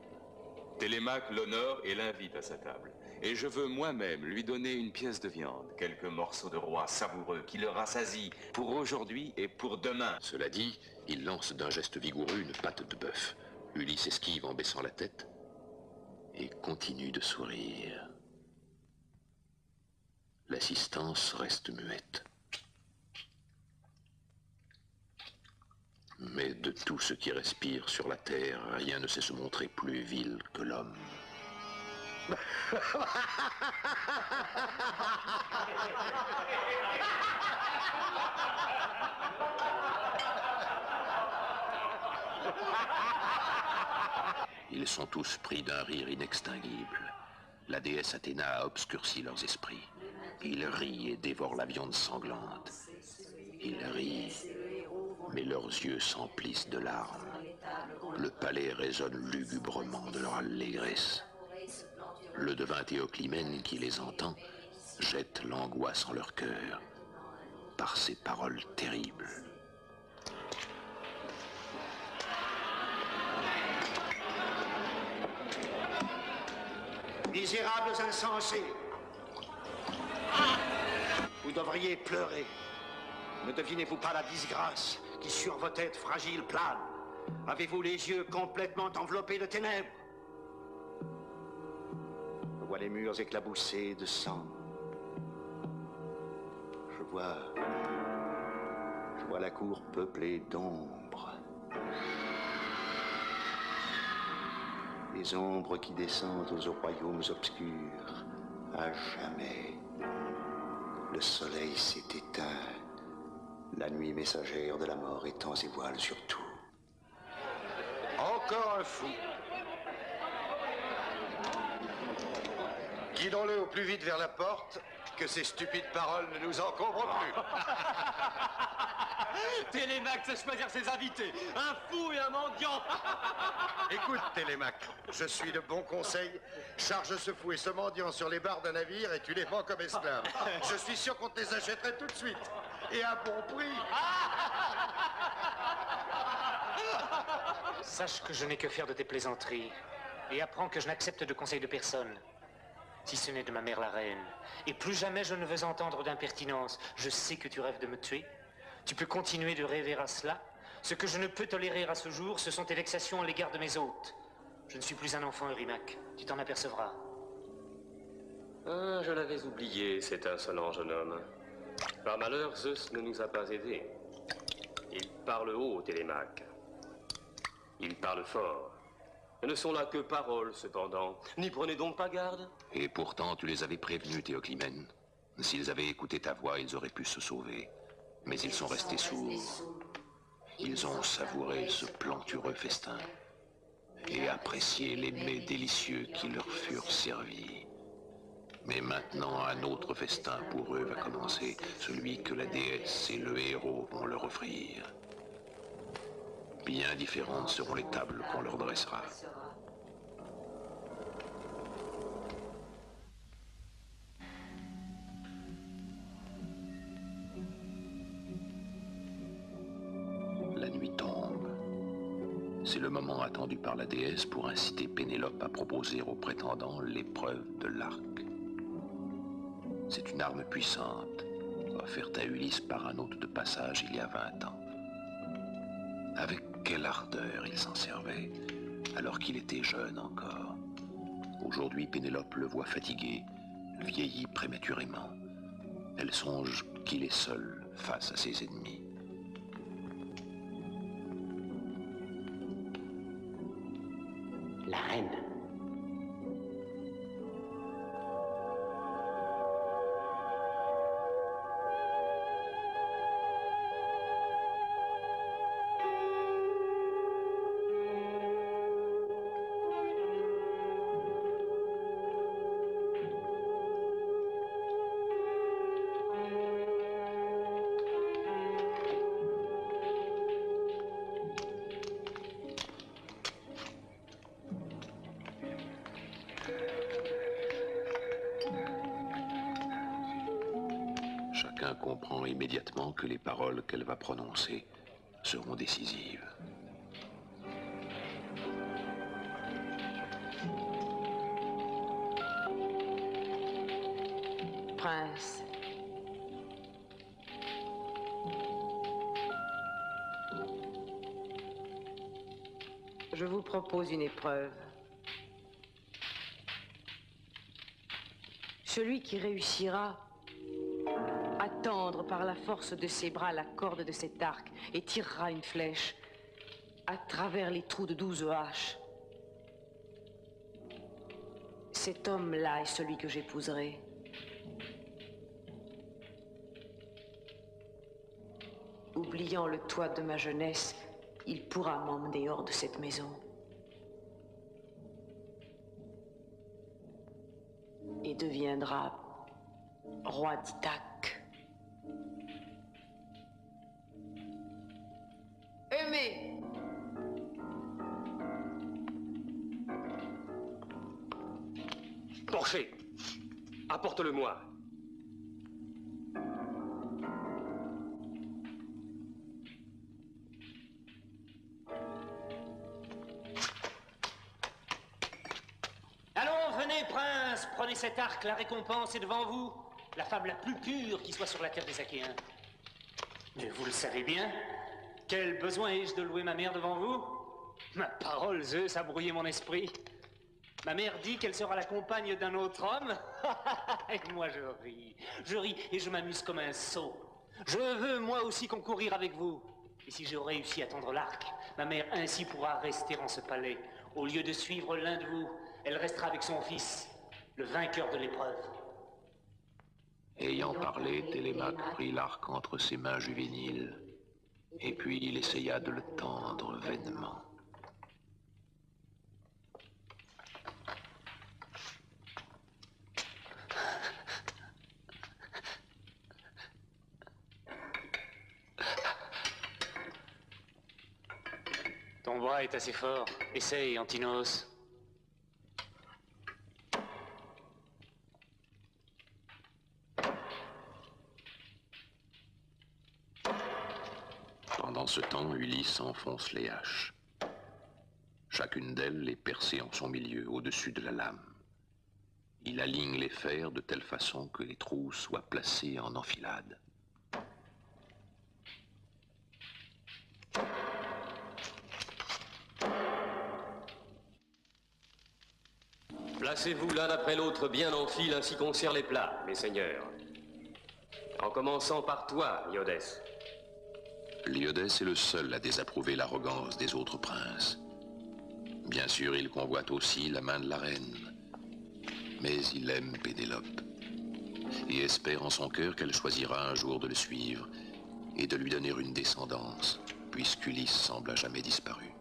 Télémaque l'honore et l'invite à sa table. Et je veux moi-même lui donner une pièce de viande, quelques morceaux de roi savoureux qui le rassasient pour aujourd'hui et pour demain. Cela dit, il lance d'un geste vigoureux une patte de bœuf. Ulysse esquive en baissant la tête et continue de sourire. L'assistance reste muette. Mais de tout ce qui respire sur la terre, rien ne sait se montrer plus vil que l'homme. Ils sont tous pris d'un rire inextinguible. La déesse Athéna a obscurci leurs esprits. Ils rient et dévorent la viande sanglante. Ils rient, mais leurs yeux s'emplissent de larmes. Le palais résonne lugubrement de leur allégresse. Le devin Théoclymène qui les entend jette l'angoisse en leur cœur par ces paroles terribles. Misérables insensés, vous devriez pleurer. Ne devinez-vous pas la disgrâce qui sur vos têtes fragiles plane? Avez-vous les yeux complètement enveloppés de ténèbres? Je vois les murs éclaboussés de sang. Je vois la cour peuplée d'ombres. Les ombres qui descendent aux royaumes obscurs. À jamais. Le soleil s'est éteint. La nuit messagère de la mort étend ses voiles sur tout. Encore un fou. Guidons-le au plus vite vers la porte, que ces stupides paroles ne nous encombrent plus. Télémaque sait choisir ses invités. Un fou et un mendiant. Écoute, Télémaque, je suis de bon conseil. Charge ce fou et ce mendiant sur les barres d'un navire et tu les vends comme esclaves. Je suis sûr qu'on te les achèterait tout de suite. Et à bon prix. Sache que je n'ai que faire de tes plaisanteries. Et apprends que je n'accepte de conseil de personne. Si ce n'est de ma mère la reine. Et plus jamais je ne veux entendre d'impertinence. Je sais que tu rêves de me tuer. Tu peux continuer de rêver à cela. Ce que je ne peux tolérer à ce jour, ce sont tes vexations à l'égard de mes hôtes. Je ne suis plus un enfant, Eurymaque. Tu t'en apercevras. Ah, je l'avais oublié, cet insolent jeune homme. Par malheur, Zeus ne nous a pas aidés. Il parle haut, Télémaque. Il parle fort. Ce ne sont là que paroles, cependant. N'y prenez donc pas garde. Et pourtant, tu les avais prévenus, Théoclymène. S'ils avaient écouté ta voix, ils auraient pu se sauver. Mais ils sont restés sourds. Ils ont savouré ce plantureux festin et apprécié les mets délicieux qui leur furent servis. Mais maintenant, un autre festin pour eux va commencer, celui que la déesse et le héros vont leur offrir. Bien différentes seront les tables qu'on leur dressera. La nuit tombe. C'est le moment attendu par la déesse pour inciter Pénélope à proposer aux prétendants l'épreuve de l'arc. C'est une arme puissante, offerte à Ulysse par un hôte de passage il y a 20 ans. Avec quelle ardeur il s'en servait, alors qu'il était jeune encore. Aujourd'hui, Pénélope le voit fatigué, vieilli prématurément. Elle songe qu'il est seul face à ses ennemis. La reine. Chacun comprend immédiatement que les paroles qu'elle va prononcer seront décisives. Prince, je vous propose une épreuve. Celui qui réussira à tendre par la force de ses bras la corde de cet arc et tirera une flèche à travers les trous de 12 haches. Cet homme-là est celui que j'épouserai. Oubliant le toit de ma jeunesse, il pourra m'emmener hors de cette maison. Et deviendra roi d'Ithaque. Aimé! Porcher, apporte-le-moi. Allons, venez, prince, prenez cet arc, la récompense est devant vous. La femme la plus pure qui soit sur la terre des Achéens. Mais vous le savez bien, quel besoin ai-je de louer ma mère devant vous? Ma parole, Zeus a brouillé mon esprit. Ma mère dit qu'elle sera la compagne d'un autre homme. Et moi, je ris et je m'amuse comme un sot. Je veux, moi aussi, concourir avec vous. Et si je réussis à tendre l'arc, ma mère ainsi pourra rester en ce palais. Au lieu de suivre l'un de vous, elle restera avec son fils, le vainqueur de l'épreuve. Ayant parlé, Télémaque prit l'arc entre ses mains juvéniles, et puis il essaya de le tendre vainement. Ton bras est assez fort. Essaye, Antinos. Pendant ce temps, Ulysse enfonce les haches. Chacune d'elles est percée en son milieu, au-dessus de la lame. Il aligne les fers de telle façon que les trous soient placés en enfilade. Placez-vous l'un après l'autre bien en file, ainsi qu'on sert les plats, mes seigneurs. En commençant par toi, Iodès. Iodès est le seul à désapprouver l'arrogance des autres princes. Bien sûr, il convoite aussi la main de la reine. Mais il aime Pénélope et espère en son cœur qu'elle choisira un jour de le suivre et de lui donner une descendance, puisqu'Ulysse semble à jamais disparu.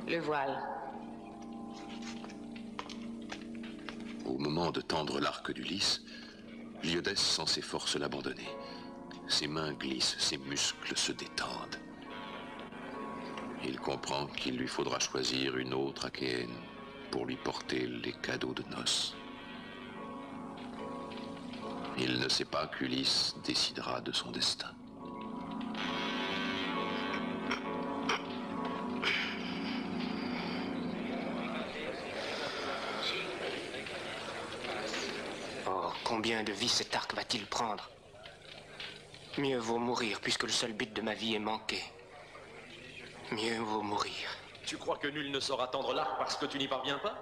Le voile. Au moment de tendre l'arc d'Ulysse, Iodès sent ses forces l'abandonner. Ses mains glissent, ses muscles se détendent. Il comprend qu'il lui faudra choisir une autre Achéenne pour lui porter les cadeaux de noces. Il ne sait pas qu'Ulysse décidera de son destin. Oh, combien de vies cet arc va-t-il prendre? Mieux vaut mourir, puisque le seul but de ma vie est manqué. Mieux vaut mourir. Tu crois que nul ne saura tendre l'arc parce que tu n'y parviens pas?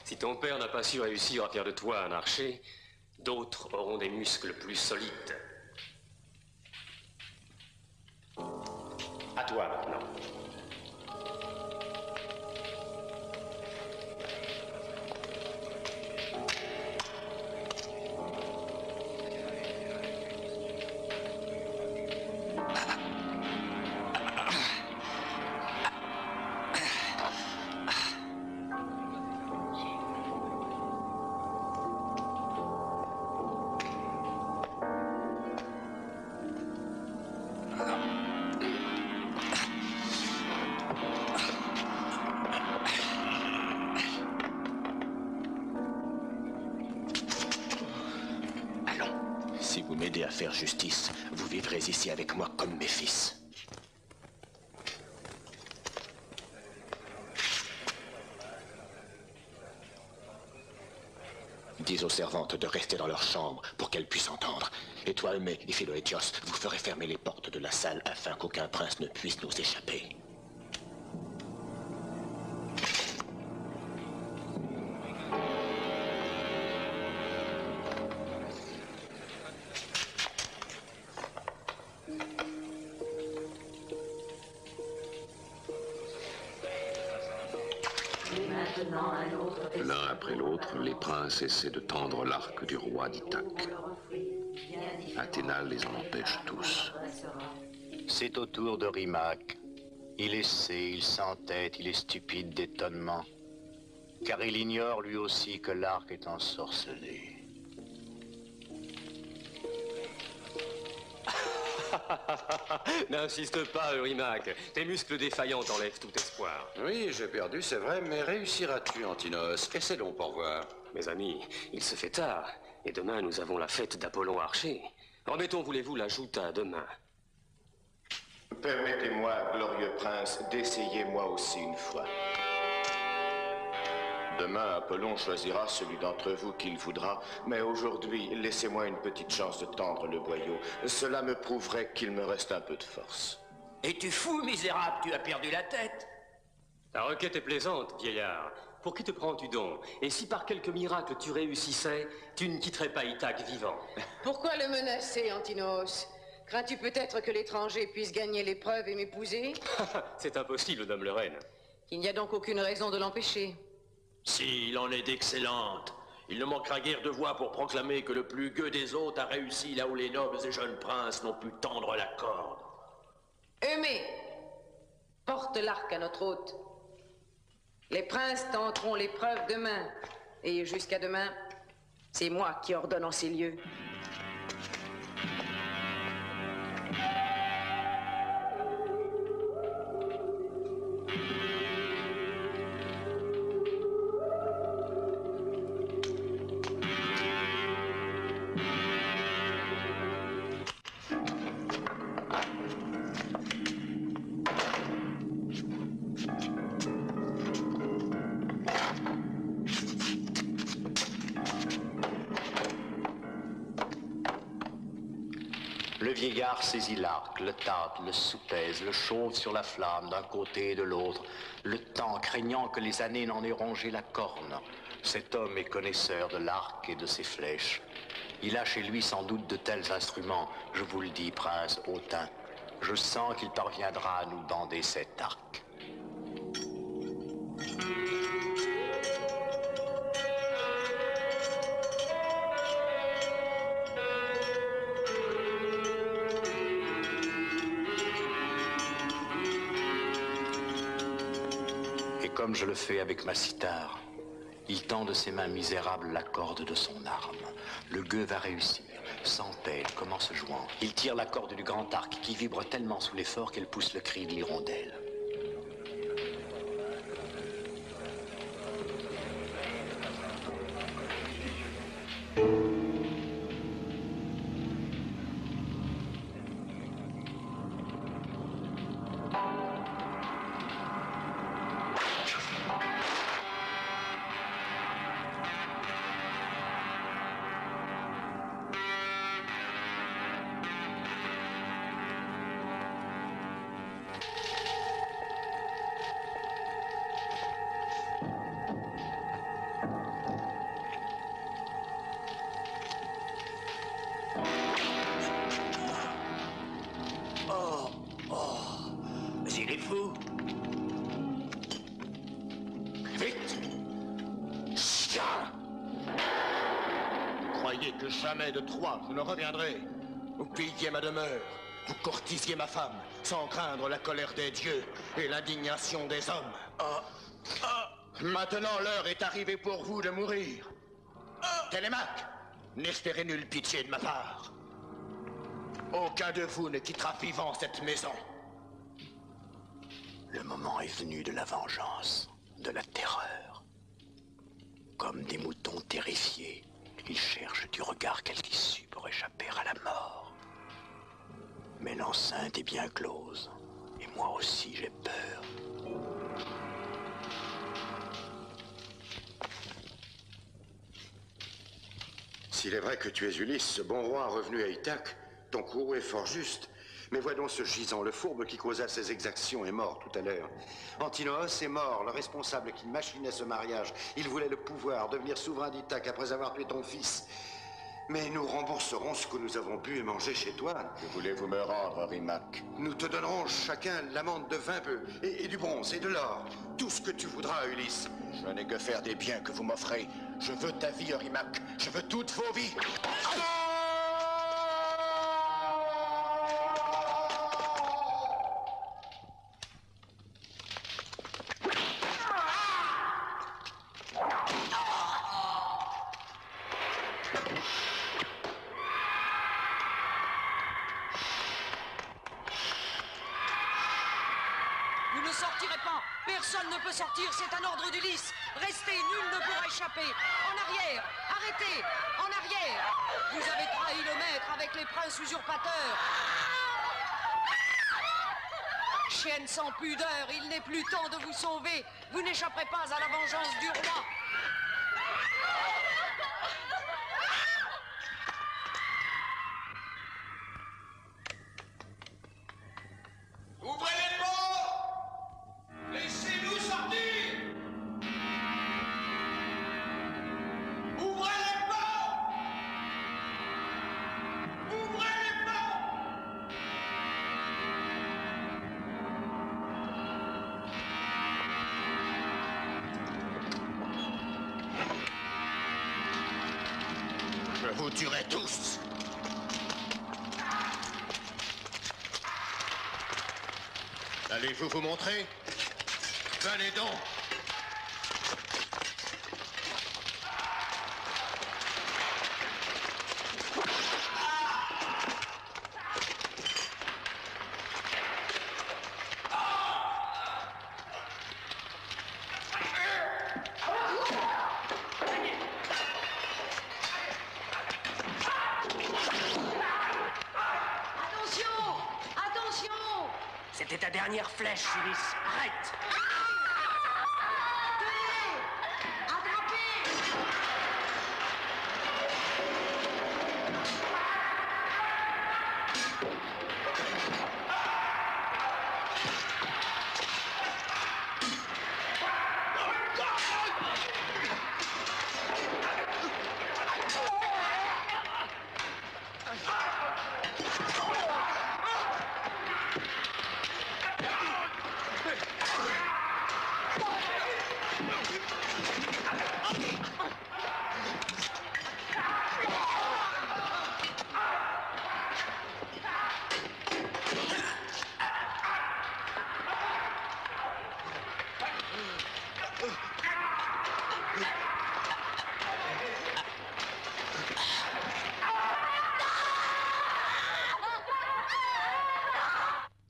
Si ton père n'a pas su réussir à faire de toi un archer, d'autres auront des muscles plus solides. À toi maintenant. Si vous m'aidez à faire justice, vous vivrez ici avec moi comme mes fils. Dis aux servantes de rester dans leur chambre pour qu'elles puissent entendre. Et toi, Eumée et Philoétios, vous ferez fermer les portes de la salle afin qu'aucun prince ne puisse nous échapper. maintenant un autre L'un après l'autre, les princes essaient de tendre l'arc du roi d'Ithaque. Athéna les en empêche tous. C'est au tour de Rimac. Il essaie, il s'entête, il est stupide d'étonnement. Car il ignore lui aussi que l'arc est ensorcelé. N'insiste pas, Eurymaque. Tes muscles défaillants t'enlèvent tout espoir. Oui, j'ai perdu, c'est vrai, mais réussiras-tu, Antinos? Essaie donc pour voir. Mes amis, il se fait tard, et demain nous avons la fête d'Apollon Archer. Remettons, voulez-vous, la joute à demain. Permettez-moi, glorieux prince, d'essayer moi aussi une fois. Demain, Apollon choisira celui d'entre vous qu'il voudra, mais aujourd'hui, laissez-moi une petite chance de tendre le boyau. Cela me prouverait qu'il me reste un peu de force. Es-tu fou, misérable? Tu as perdu la tête. Ta requête est plaisante, vieillard. Pour qui te prends-tu donc? Et si par quelque miracle tu réussissais, tu ne quitterais pas Ithaque vivant. Pourquoi le menacer, Antinos? Crains-tu peut-être que l'étranger puisse gagner l'épreuve et m'épouser? C'est impossible, dame le reine. Il n'y a donc aucune raison de l'empêcher. S'il en est d'excellente, il ne manquera guère de voix pour proclamer que le plus gueux des autres a réussi là où les nobles et jeunes princes n'ont pu tendre la corde. Eumée, porte l'arc à notre hôte. Les princes tenteront l'épreuve demain, et jusqu'à demain, c'est moi qui ordonne en ces lieux. Le vieillard saisit l'arc, le tâte, le soupèse, le chauffe sur la flamme d'un côté et de l'autre, le temps craignant que les années n'en aient rongé la corne. Cet homme est connaisseur de l'arc et de ses flèches. Il a chez lui sans doute de tels instruments, je vous le dis, prince hautain. Je sens qu'il parviendra à nous bander cet arc. Comme je le fais avec ma cithare, il tend de ses mains misérables la corde de son arme. Le gueux va réussir, sans peine, comme en se jouant. Il tire la corde du grand arc qui vibre tellement sous l'effort qu'elle pousse le cri de l'hirondelle. Il est fou. Vite! Chien! Croyez que jamais de Troie vous ne reviendrez. Vous pilliez ma demeure, vous courtisiez ma femme, sans craindre la colère des dieux et l'indignation des hommes. Maintenant, l'heure est arrivée pour vous de mourir. Télémaque, n'espérez nulle pitié de ma part. Aucun de vous ne quittera vivant cette maison. Le moment est venu de la vengeance, de la terreur. Comme des moutons terrifiés, ils cherchent du regard quelque issue pour échapper à la mort. Mais l'enceinte est bien close, et moi aussi j'ai peur. S'il est vrai que tu es Ulysse, ce bon roi revenu à Ithaque, ton courroux est fort juste. Mais vois donc ce gisant, le fourbe qui causa ces exactions est mort tout à l'heure. Antinos est mort, le responsable qui machinait ce mariage. Il voulait le pouvoir, devenir souverain d'Ithaque après avoir tué ton fils. Mais nous rembourserons ce que nous avons bu et mangé chez toi. Que voulez-vous me rendre, Rimac? Nous te donnerons chacun l'amende de 20 bœufs, et du bronze, et de l'or. Tout ce que tu voudras, Ulysse. Je n'ai que faire des biens que vous m'offrez. Je veux ta vie, Rimac. Je veux toutes vos vies. Vous ne sortirez pas. Personne ne peut sortir, c'est un ordre d'Ulysse. Restez, nul ne pourra échapper. En arrière, arrêtez, en arrière. Vous avez trahi le maître avec les princes usurpateurs. Chienne sans pudeur, il n'est plus temps de vous sauver. Vous n'échapperez pas à la vengeance du roi. Ouvrez les portes! Laissez-nous sortir! Ouvrez les portes! Ouvrez les portes! Je vous tuerai tous. Allez-vous vous montrer? Venez donc. Attention! Attention! C'était ta dernière flèche, Ulysse. Arrête!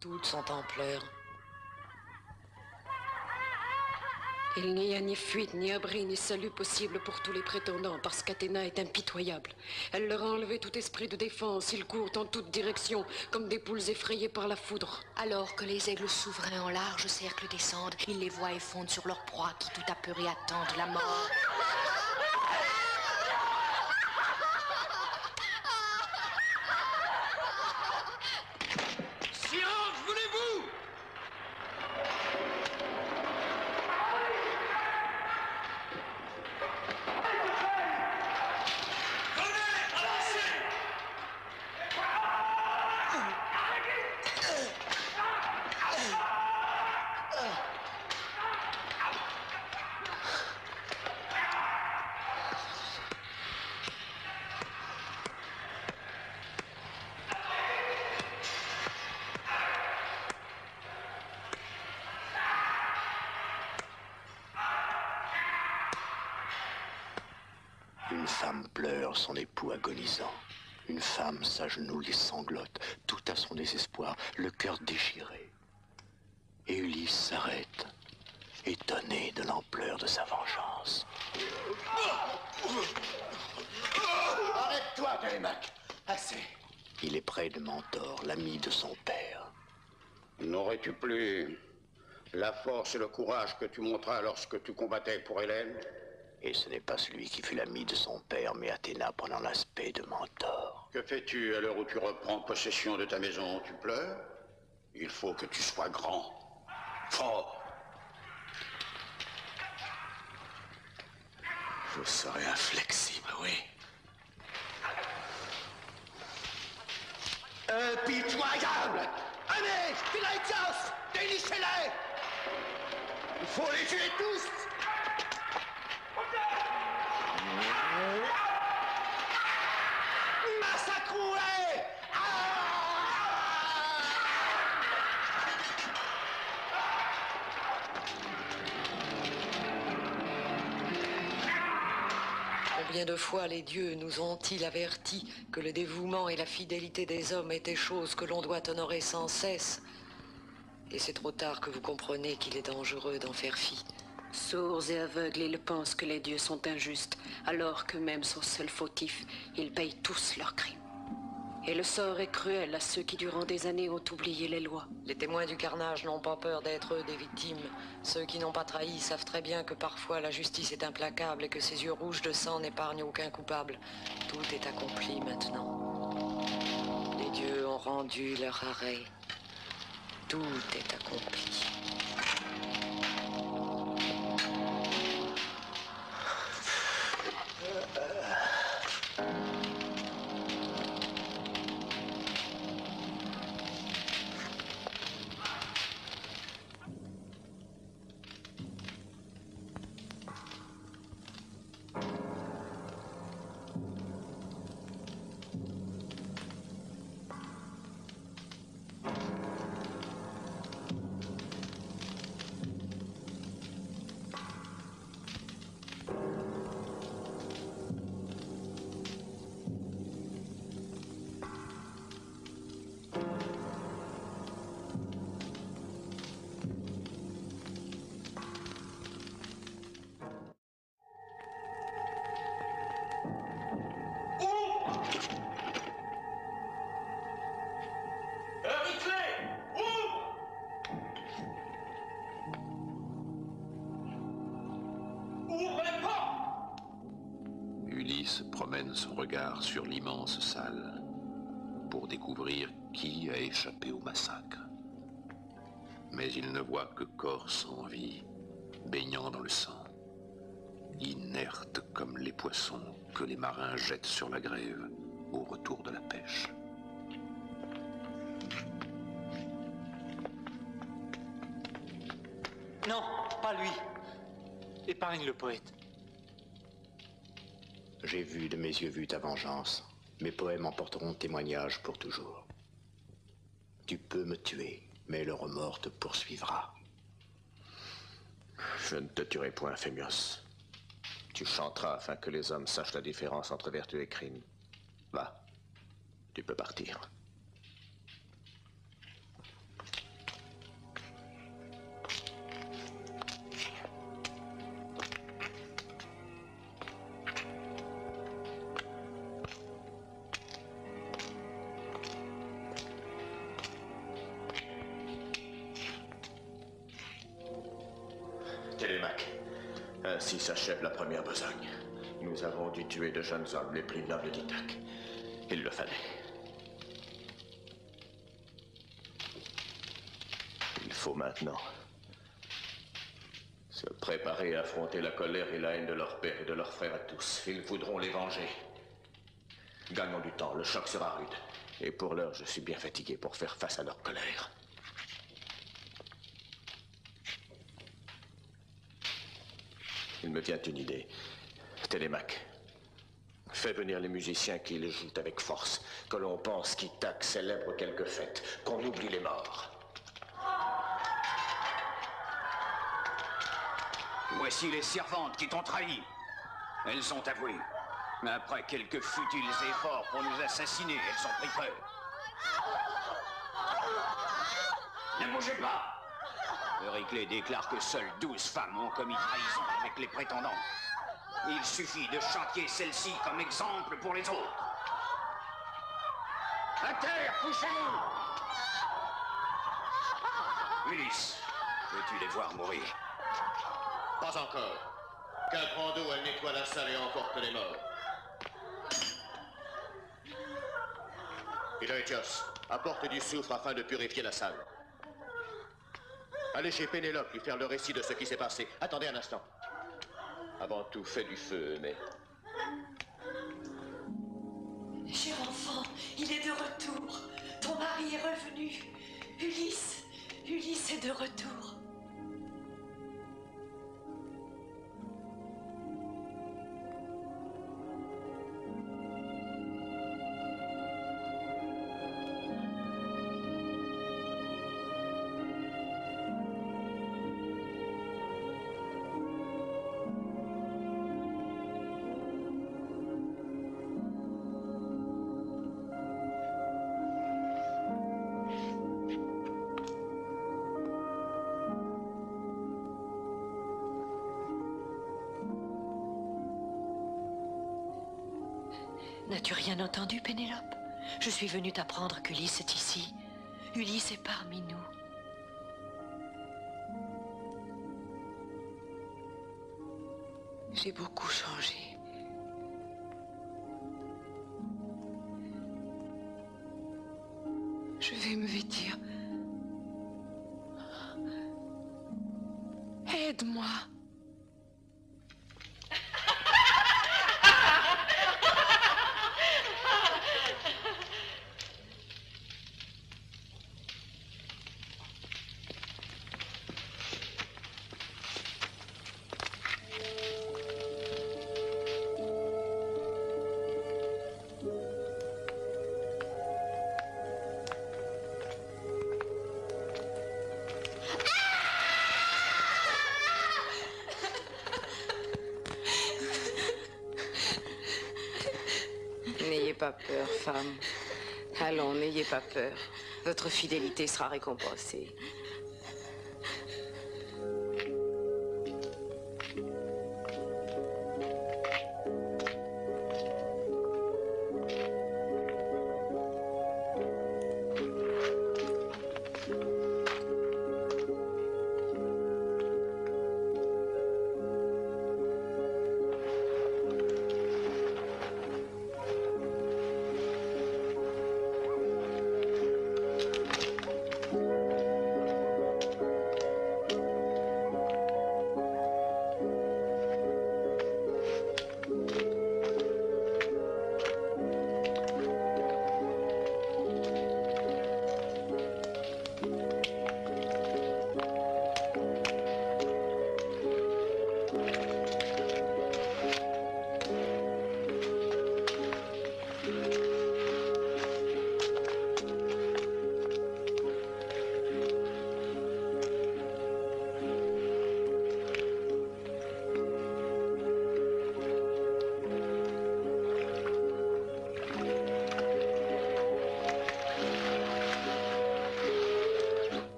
Toutes sont en pleurs. Il n'y a ni fuite, ni abri, ni salut possible pour tous les prétendants, parce qu'Athéna est impitoyable. Elle leur a enlevé tout esprit de défense. Ils courent en toutes directions, comme des poules effrayées par la foudre. Alors que les aigles souverains en large cercle descendent, ils les voient et fondent sur leur proie qui tout apeurés attendent la mort. Silence, voulez-vous? Une femme pleure son époux agonisant. Une femme s'agenouille et sanglote, tout à son désespoir, le cœur déchiré. Et Ulysse s'arrête, étonné de l'ampleur de sa vengeance. Arrête-toi, Télémaque. Assez. Il est près de Mentor, l'ami de son père. N'aurais-tu plus la force et le courage que tu montras lorsque tu combattais pour Hélène? Et ce n'est pas celui qui fut l'ami de son père, mais Athéna prenant l'aspect de Mentor. Que fais-tu à l'heure où tu reprends possession de ta maison? Tu pleures? Il faut que tu sois grand, fort. Je serai inflexible, oui. Impitoyable! Allez, Philaetios, délichez-les! Il faut les tuer tous! Massacrons-les! Combien de fois les dieux nous ont-ils avertis que le dévouement et la fidélité des hommes étaient choses que l'on doit honorer sans cesse? Et c'est trop tard que vous comprenez qu'il est dangereux d'en faire fi. Sourds et aveugles, ils pensent que les dieux sont injustes, alors qu'eux-mêmes sont seuls fautifs. Ils payent tous leurs crimes. Et le sort est cruel à ceux qui, durant des années, ont oublié les lois. Les témoins du carnage n'ont pas peur d'être eux des victimes. Ceux qui n'ont pas trahi savent très bien que parfois la justice est implacable et que ses yeux rouges de sang n'épargnent aucun coupable. Tout est accompli maintenant. Les dieux ont rendu leur arrêt. Tout est accompli. Ulysse promène son regard sur l'immense salle pour découvrir qui a échappé au massacre. Mais il ne voit que corps sans vie, baignant dans le sang, inertes comme les poissons que les marins jettent sur la grève au retour de la pêche. Non, pas lui. Épargne le poète. J'ai vu de mes yeux vus ta vengeance. Mes poèmes en porteront témoignage pour toujours. Tu peux me tuer, mais le remords te poursuivra. Je ne te tuerai point, Phémios. Tu chanteras afin que les hommes sachent la différence entre vertu et crime. Va, tu peux partir. Télémaque, ainsi s'achève la première besogne. Nous avons dû tuer de jeunes hommes les plus nobles d'Ithaque. Il le fallait. Il faut maintenant se préparer à affronter la colère et la haine de leur père et de leurs frères à tous. Ils voudront les venger. Gagnons du temps, le choc sera rude. Et pour l'heure, je suis bien fatigué pour faire face à leur colère. Il me vient une idée. Télémaque, fais venir les musiciens qui les jouent avec force, que l'on pense qu'Ithaque célèbre quelques fêtes, qu'on oublie les morts. Voici les servantes qui t'ont trahi. Elles ont avoué. Mais après quelques futiles efforts pour nous assassiner, elles ont pris peur. Ne bougez pas! Euryclée déclare que seules 12 femmes ont commis trahison avec les prétendants. Il suffit de chanter celle-ci comme exemple pour les autres. À terre, couchez-vous! Ulysse, veux-tu les voir mourir? Pas encore. Qu'un grand d'eau, elle nettoie la salle et emporte les morts. Philaetios, apporte du soufre afin de purifier la salle. Allez chez Pénélope lui faire le récit de ce qui s'est passé. Attendez un instant. Avant tout, fais du feu, mais... Cher enfant, il est de retour. Ton Ulysse! Ulysse est de retour. N'as-tu rien entendu, Pénélope? Je suis venue t'apprendre qu'Ulysse est ici. Ulysse est parmi nous. J'ai beaucoup changé. Je vais me vêtir. Aide-moi. N'ayez pas peur, femme. Allons, n'ayez pas peur. Votre fidélité sera récompensée.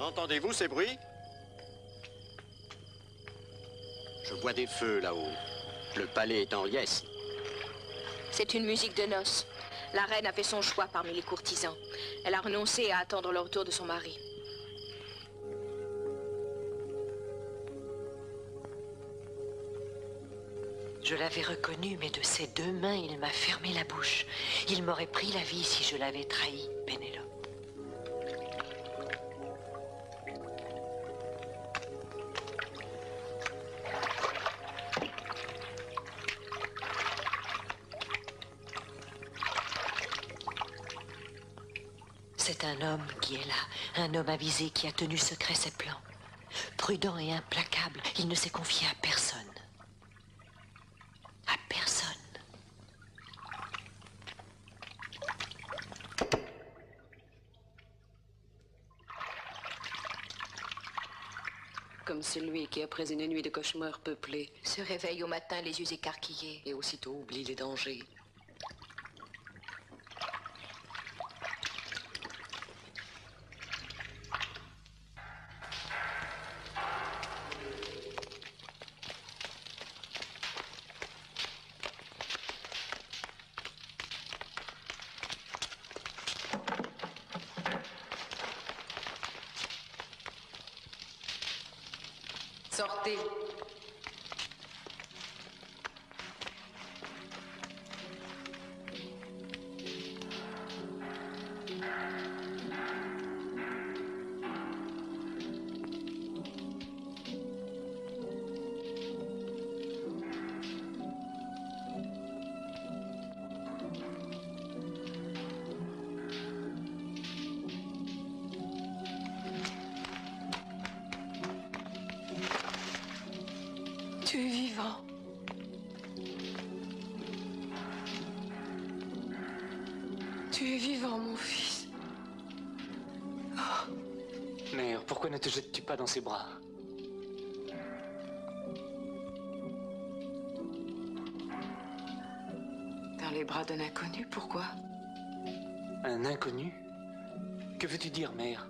Entendez-vous ces bruits? Je vois des feux là-haut. Le palais est en liesse. C'est une musique de noces. La reine a fait son choix parmi les courtisans. Elle a renoncé à attendre le retour de son mari. Je l'avais reconnu, mais de ses deux mains, il m'a fermé la bouche. Il m'aurait pris la vie si je l'avais trahi, Pénélope. C'est un homme qui est là, un homme avisé qui a tenu secret ses plans. Prudent et implacable, il ne s'est confié à personne. À personne. Comme celui qui, après une nuit de cauchemars peuplés, Se réveille au matin les yeux écarquillés. et aussitôt oublie les dangers. Sortez. Tu es vivant. Tu es vivant, mon fils. Oh. Mère, pourquoi ne te jettes-tu pas dans ses bras? Dans les bras d'un inconnu, pourquoi? Un inconnu? Que veux-tu dire, mère?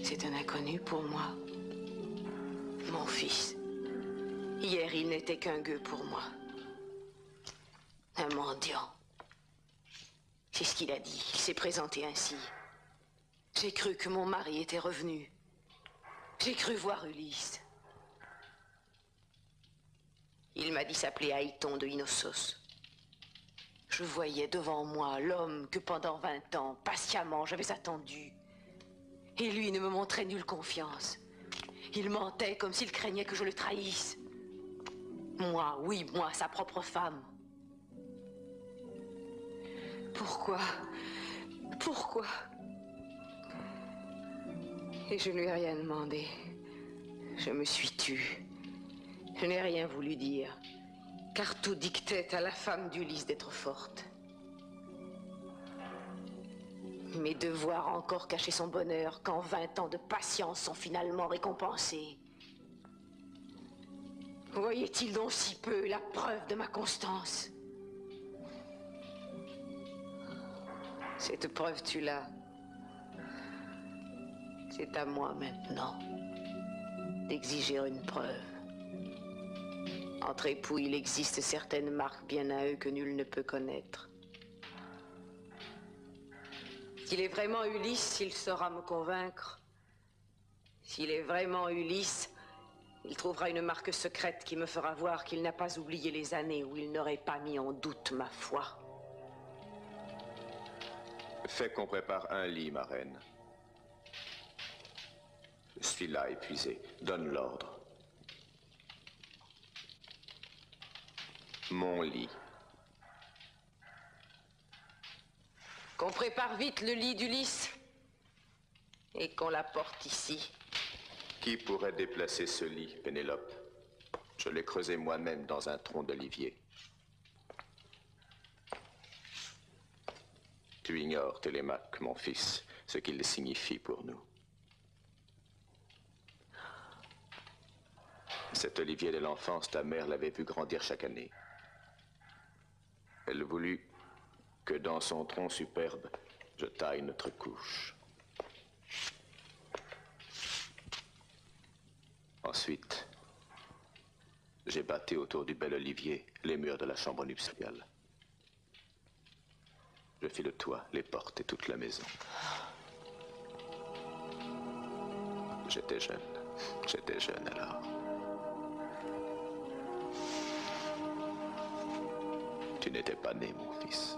C'est un inconnu pour moi. Mon fils. Hier, il n'était qu'un gueux pour moi. Un mendiant. C'est ce qu'il a dit. Il s'est présenté ainsi. J'ai cru que mon mari était revenu. J'ai cru voir Ulysse. Il m'a dit s'appeler Aïton de Inossos. Je voyais devant moi l'homme que pendant 20 ans, patiemment, j'avais attendu. Et lui ne me montrait nulle confiance. Il mentait comme s'il craignait que je le trahisse. Moi, oui, moi, sa propre femme. Pourquoi? Pourquoi? Et je ne lui ai rien demandé. Je me suis tue. Je n'ai rien voulu dire, car tout dictait à la femme d'Ulysse d'être forte. Mais de voir encore cacher son bonheur quand 20 ans de patience sont finalement récompensés. Voyait-il donc si peu la preuve de ma constance? Cette preuve, tu l'as. C'est à moi maintenant d'exiger une preuve. Entre époux, il existe certaines marques bien à eux que nul ne peut connaître. S'il est vraiment Ulysse, il saura me convaincre. S'il est vraiment Ulysse, il trouvera une marque secrète qui me fera voir qu'il n'a pas oublié les années où il n'aurait pas mis en doute ma foi. Fais qu'on prépare un lit, ma reine. Je suis là, épuisé. Donne l'ordre. Mon lit. Qu'on prépare vite le lit d'Ulysse et qu'on l'apporte ici. Qui pourrait déplacer ce lit, Pénélope? Je l'ai creusé moi-même dans un tronc d'olivier. Tu ignores, Télémaque, mon fils, ce qu'il signifie pour nous. Cet olivier de l'enfance, ta mère l'avait vu grandir chaque année. Elle voulut que dans son tronc superbe, je taille notre couche. Ensuite, j'ai bâti autour du bel olivier les murs de la chambre nuptiale. Je fis le toit, les portes et toute la maison. J'étais jeune alors. Tu n'étais pas né, mon fils.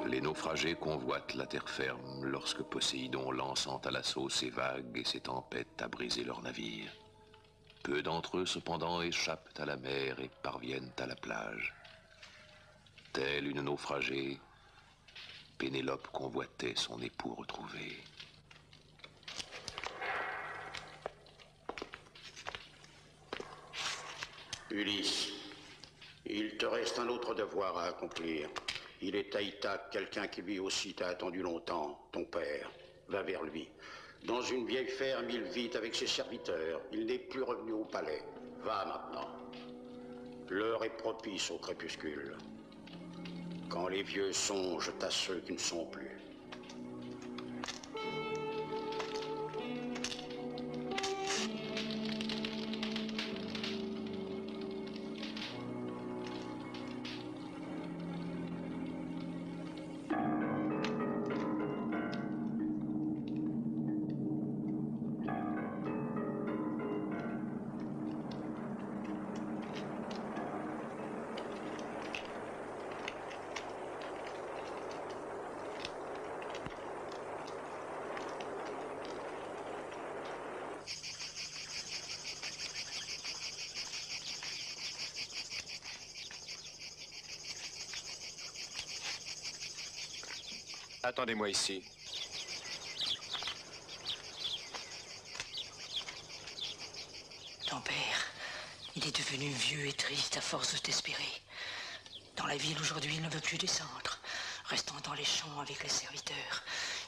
Les naufragés convoitent la terre ferme lorsque Poséidon, lançant à l'assaut ses vagues et ses tempêtes, a brisé leurs navires. Peu d'entre eux, cependant, échappent à la mer et parviennent à la plage. Telle une naufragée, Pénélope convoitait son époux retrouvé. Ulysse, il te reste un autre devoir à accomplir. Il est à Ithaque, quelqu'un qui lui aussi t'a attendu longtemps, ton père. Va vers lui. Dans une vieille ferme, il vit avec ses serviteurs. Il n'est plus revenu au palais. Va maintenant. L'heure est propice au crépuscule. Quand les vieux songent à ceux qui ne sont plus. Attendez-moi ici. Ton père, il est devenu vieux et triste à force de t'espérer. Dans la ville aujourd'hui, il ne veut plus descendre. Restant dans les champs avec les serviteurs,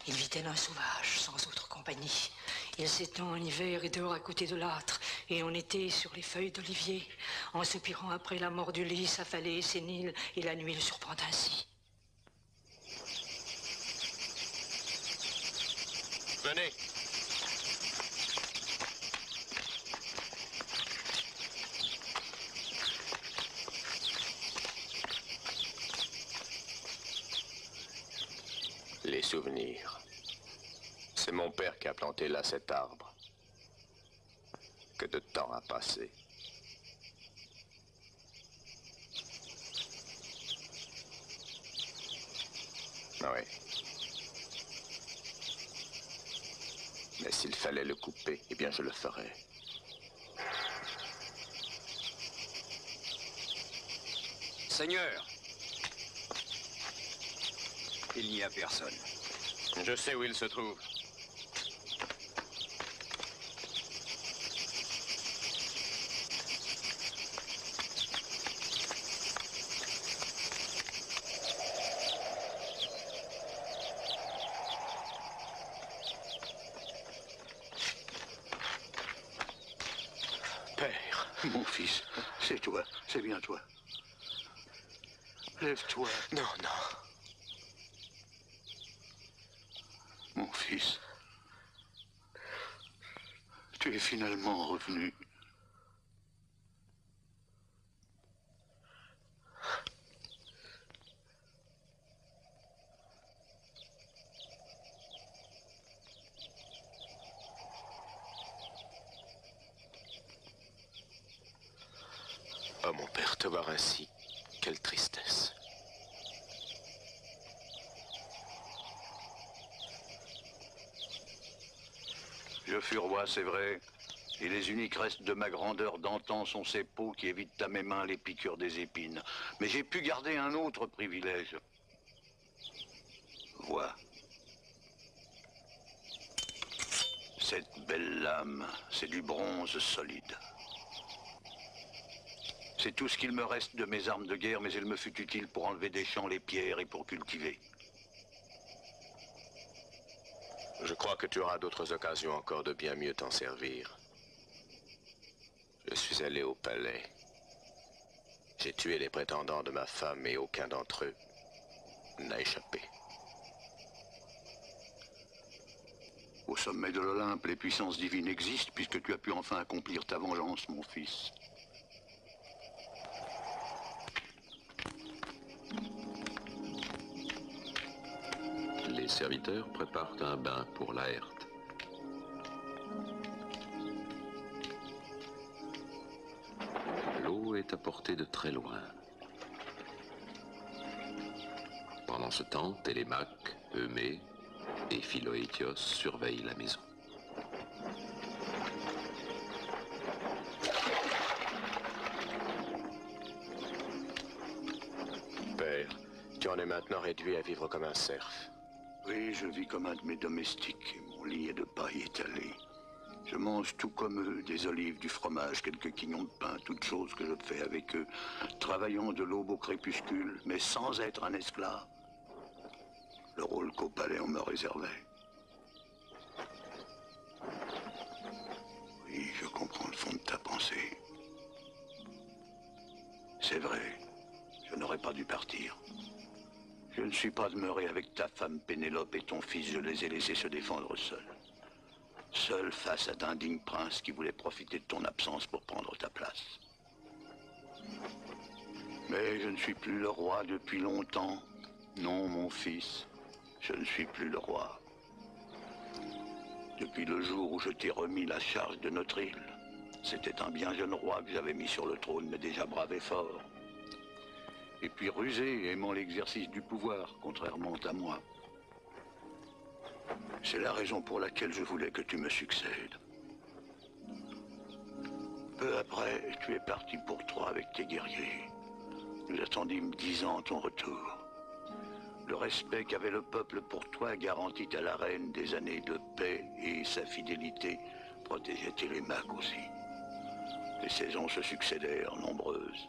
il vit tel un sauvage, sans autre compagnie. Il s'étend en hiver et dort à côté de l'âtre, et en été sur les feuilles d'olivier, en soupirant après la mort du lys affalé et sénile, et la nuit le surprend ainsi. Venez. Les souvenirs. C'est mon père qui a planté là cet arbre. Que de temps a passé. Oui. Mais s'il fallait le couper, eh bien je le ferais. Seigneur, il n'y a personne. Je sais où il se trouve. Père, mon fils, c'est toi, c'est bien toi. Lève-toi. Non, non. Mon fils, tu es finalement revenu. Oh, mon père, te voir ainsi, quelle tristesse. Je fus roi, c'est vrai, et les uniques restes de ma grandeur d'antan sont ces peaux qui évitent à mes mains les piqûres des épines. Mais j'ai pu garder un autre privilège. Vois. Cette belle lame, c'est du bronze solide. C'est tout ce qu'il me reste de mes armes de guerre, mais il me fut utile pour enlever des champs les pierres et pour cultiver. Je crois que tu auras d'autres occasions encore de bien mieux t'en servir. Je suis allé au palais. J'ai tué les prétendants de ma femme et aucun d'entre eux n'a échappé. Au sommet de l'Olympe, les puissances divines existent puisque tu as pu enfin accomplir ta vengeance, mon fils. Les serviteurs préparent un bain pour Laerte. L'eau est apportée de très loin. Pendant ce temps, Télémaque, Eumée et Philoétios surveillent la maison. Père, tu en es maintenant réduit à vivre comme un serf. Oui, je vis comme un de mes domestiques. Mon lit est de paille étalée. Je mange tout comme eux, des olives, du fromage, quelques quignons de pain, toutes choses que je fais avec eux, travaillant de l'aube au crépuscule, mais sans être un esclave. Le rôle qu'au palais on me réservait. Oui, je comprends le fond de ta pensée. C'est vrai, je n'aurais pas dû partir. Je ne suis pas demeuré avec ta femme Pénélope et ton fils, je les ai laissés se défendre seuls. Seul face à d'indignes princes qui voulaient profiter de ton absence pour prendre ta place. Mais je ne suis plus le roi depuis longtemps. Non, mon fils, je ne suis plus le roi. Depuis le jour où je t'ai remis la charge de notre île, c'était un bien jeune roi que j'avais mis sur le trône, mais déjà brave et fort. Et puis rusé, aimant l'exercice du pouvoir, contrairement à moi. C'est la raison pour laquelle je voulais que tu me succèdes. Peu après, tu es parti pour Troie avec tes guerriers. Nous attendîmes 10 ans ton retour. Le respect qu'avait le peuple pour toi garantit à la reine des années de paix et sa fidélité protégeait Télémaque aussi. Les saisons se succédèrent, nombreuses.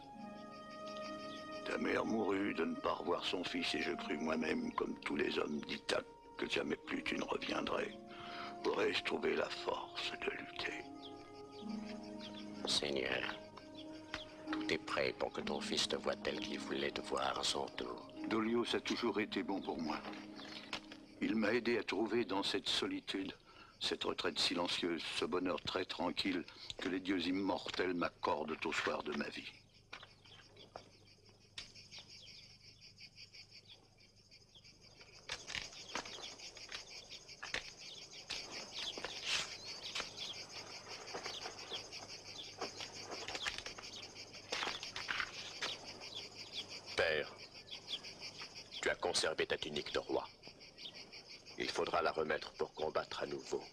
Ta mère mourut de ne pas revoir son fils et je crus moi-même, comme tous les hommes d'Ithaque, que jamais plus tu ne reviendrais. Aurais-je trouvé la force de lutter? Seigneur, tout est prêt pour que ton fils te voie tel qu'il voulait te voir à son tour. Dolios a toujours été bon pour moi. Il m'a aidé à trouver dans cette solitude, cette retraite silencieuse, ce bonheur très tranquille que les dieux immortels m'accordent au soir de ma vie. Père, tu as conservé ta tunique de roi. Il faudra la remettre pour combattre à nouveau.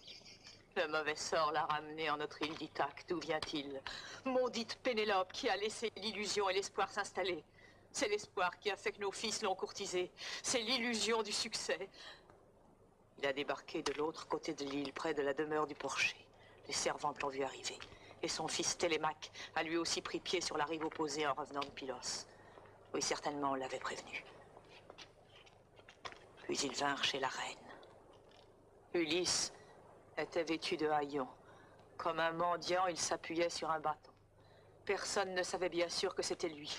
Le mauvais sort l'a ramené en notre île d'Ithaque. D'où vient-il? Maudite Pénélope qui a laissé l'illusion et l'espoir s'installer. C'est l'espoir qui a fait que nos fils l'ont courtisé. C'est l'illusion du succès. Il a débarqué de l'autre côté de l'île, près de la demeure du porcher. Les servantes l'ont vu arriver. Et son fils Télémaque a lui aussi pris pied sur la rive opposée en revenant de Pylos. Oui, certainement, on l'avait prévenu. Puis ils vinrent chez la reine. Ulysse était vêtu de haillons. Comme un mendiant, il s'appuyait sur un bâton. Personne ne savait bien sûr que c'était lui.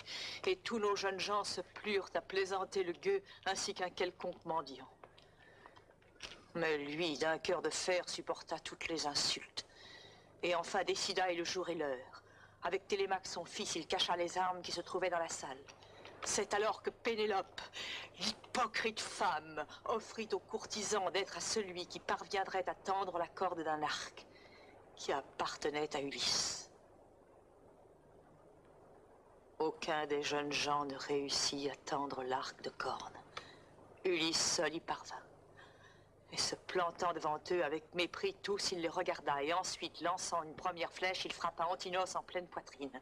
Et tous nos jeunes gens se plurent à plaisanter le gueux ainsi qu'un quelconque mendiant. Mais lui, d'un cœur de fer, supporta toutes les insultes. Et enfin décida et le jour et l'heure. Avec Télémaque, son fils, il cacha les armes qui se trouvaient dans la salle. C'est alors que Pénélope, l'hypocrite femme, offrit aux courtisans d'être à celui qui parviendrait à tendre la corde d'un arc qui appartenait à Ulysse. Aucun des jeunes gens ne réussit à tendre l'arc de corne. Ulysse seul y parvint. Et se plantant devant eux avec mépris, tous il les regarda, et ensuite, lançant une première flèche, il frappa Antinos en pleine poitrine.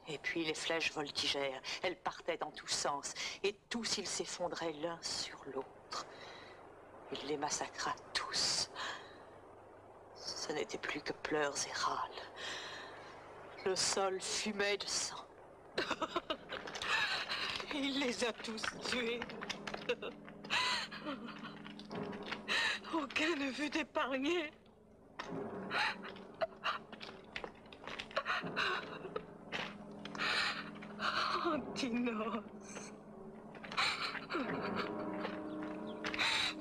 Et puis les flèches voltigèrent, elles partaient dans tous sens, et tous ils s'effondraient l'un sur l'autre. Il les massacra tous. Ce n'était plus que pleurs et râles. Le sol fumait de sang. Il les a tous tués. Aucun ne fut épargné. Antinos.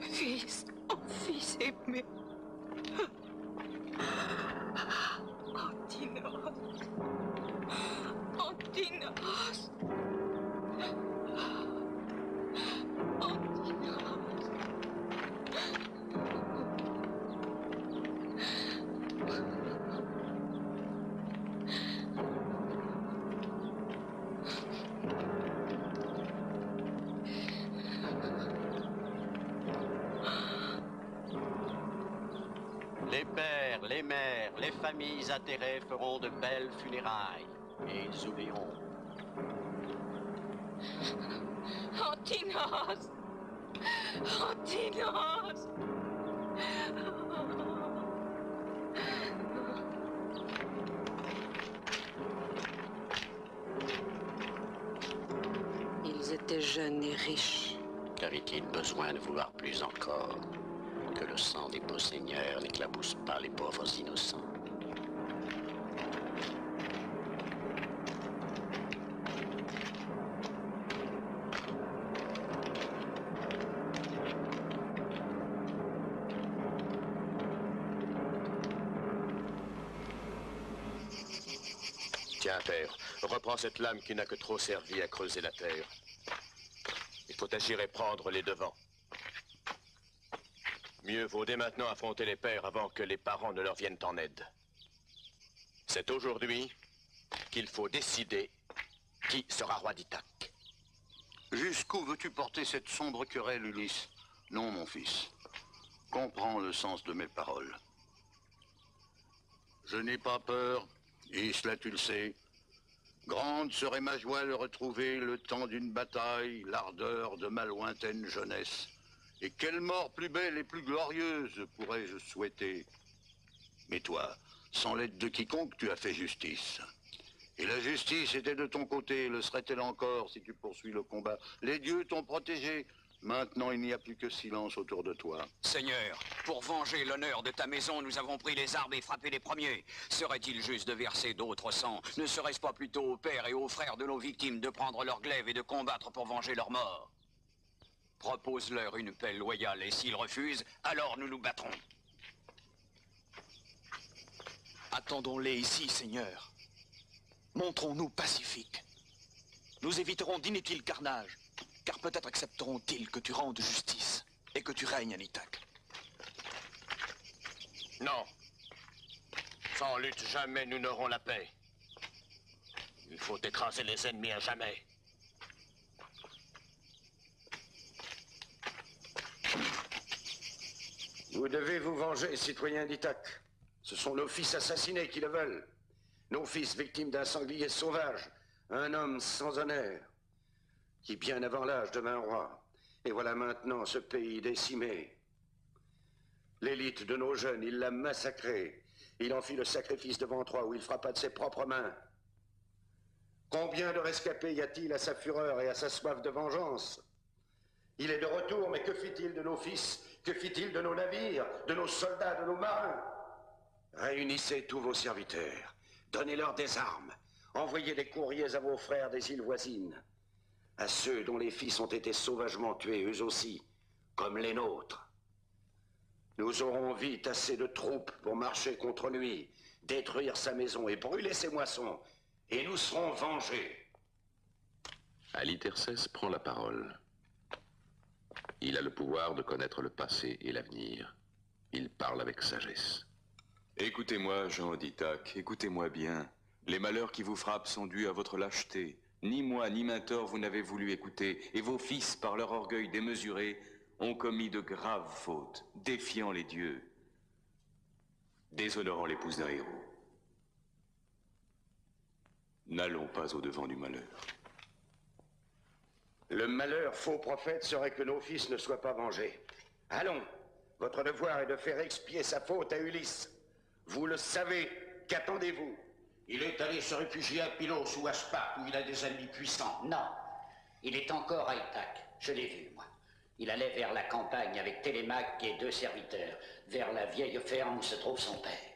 Fils, oh fils aimé. Antinos. Antinos. Les pères, les mères, les familles atterrées feront de belles funérailles et ils oublieront. Antinos. Antinos. Ils étaient jeunes et riches. Qu'avait-il besoin de vouloir plus encore? Que le sang des beaux seigneurs n'éclabousse pas les pauvres innocents. Tiens, père, reprends cette lame qui n'a que trop servi à creuser la terre. Il faut agir et prendre les devants. Mieux vaut dès maintenant affronter les pères avant que les parents ne leur viennent en aide. C'est aujourd'hui qu'il faut décider qui sera roi d'Ithaque. Jusqu'où veux-tu porter cette sombre querelle, Ulysse? Non, mon fils. Comprends le sens de mes paroles. Je n'ai pas peur, et cela tu le sais, Grande serait ma joie de retrouver le temps d'une bataille, l'ardeur de ma lointaine jeunesse. Et quelle mort plus belle et plus glorieuse pourrais-je souhaiter? Mais toi, sans l'aide de quiconque, tu as fait justice. Et la justice était de ton côté, le serait-elle encore si tu poursuis le combat? Les dieux t'ont protégé. Maintenant, il n'y a plus que silence autour de toi. Seigneur, pour venger l'honneur de ta maison, nous avons pris les armes et frappé les premiers. Serait-il juste de verser d'autres sangs? Ne serait-ce pas plutôt aux pères et aux frères de nos victimes de prendre leur glaive et de combattre pour venger leur mort? Propose-leur une paix loyale, et s'ils refusent, alors nous nous battrons. Attendons-les ici, Seigneur. Montrons-nous pacifiques. Nous éviterons d'inutiles carnages. Car peut-être accepteront-ils que tu rendes justice et que tu règnes à Nithak. Non. Sans lutte, jamais nous n'aurons la paix. Il faut écraser les ennemis à jamais. Vous devez vous venger, citoyens d'Ithak. Ce sont nos fils assassinés qui le veulent. Nos fils victimes d'un sanglier sauvage, un homme sans honneur, qui bien avant l'âge devint roi. Et voilà maintenant ce pays décimé. L'élite de nos jeunes, il l'a massacré. Il en fit le sacrifice devant toi où il frappa de ses propres mains. Combien de rescapés y a-t-il à sa fureur et à sa soif de vengeance? Il est de retour, mais que fit-il de nos fils? Que fit-il de nos navires, de nos soldats, de nos marins? Réunissez tous vos serviteurs. Donnez-leur des armes. Envoyez des courriers à vos frères des îles voisines. À ceux dont les fils ont été sauvagement tués, eux aussi, comme les nôtres. Nous aurons vite assez de troupes pour marcher contre lui, détruire sa maison et brûler ses moissons, et nous serons vengés. Halithercès prend la parole. Il a le pouvoir de connaître le passé et l'avenir. Il parle avec sagesse. Écoutez-moi, Jean d'Ithak, écoutez-moi bien. Les malheurs qui vous frappent sont dus à votre lâcheté. Ni moi, ni Mentor, vous n'avez voulu écouter, et vos fils, par leur orgueil démesuré, ont commis de graves fautes, défiant les dieux, déshonorant l'épouse d'un héros. N'allons pas au-devant du malheur. Le malheur, faux prophète, serait que nos fils ne soient pas vengés. Allons, votre devoir est de faire expier sa faute à Ulysse. Vous le savez, qu'attendez-vous? Il est allé se réfugier à Pylos ou à Sparte, où il a des ennemis puissants. Non, il est encore à Ithak. Je l'ai vu, moi. Il allait vers la campagne avec Télémaque et 2 serviteurs, vers la vieille ferme où se trouve son père.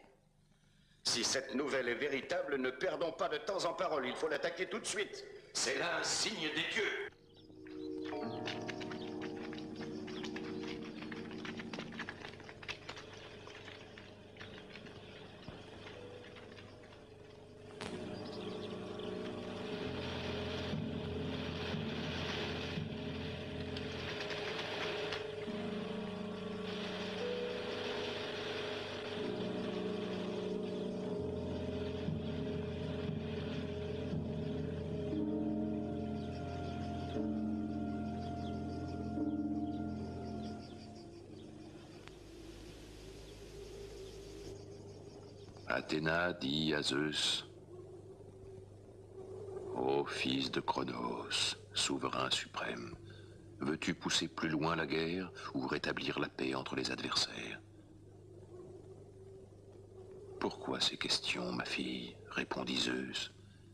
Si cette nouvelle est véritable, ne perdons pas de temps en parole. Il faut l'attaquer tout de suite. C'est là un signe des dieux. Athéna dit à Zeus: Ô fils de Cronos, souverain suprême, veux-tu pousser plus loin la guerre ou rétablir la paix entre les adversaires? Pourquoi ces questions, ma fille? Répondit Zeus.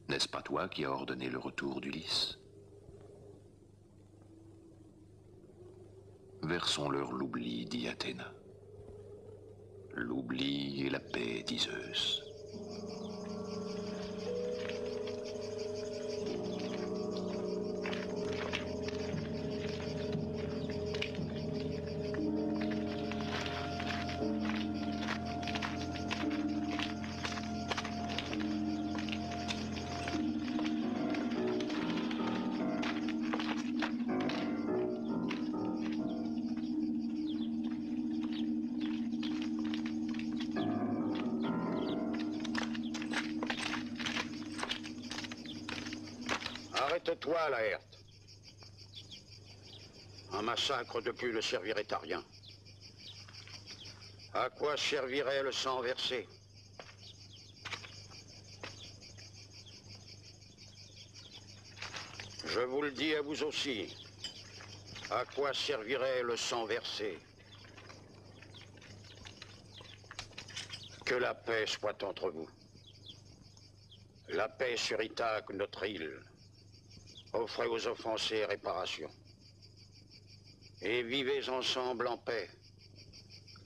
N'est-ce pas toi qui as ordonné le retour d'Ulysse? Versons-leur l'oubli, dit Athéna. L'oubli et la paix, dit Zeus. Arrête-toi, Laerte. Un massacre de plus ne servirait à rien. À quoi servirait le sang versé? Je vous le dis à vous aussi. À quoi servirait le sang versé? Que la paix soit entre vous. La paix sur Ithaque, notre île. Offrez aux offensés réparation. Et vivez ensemble en paix.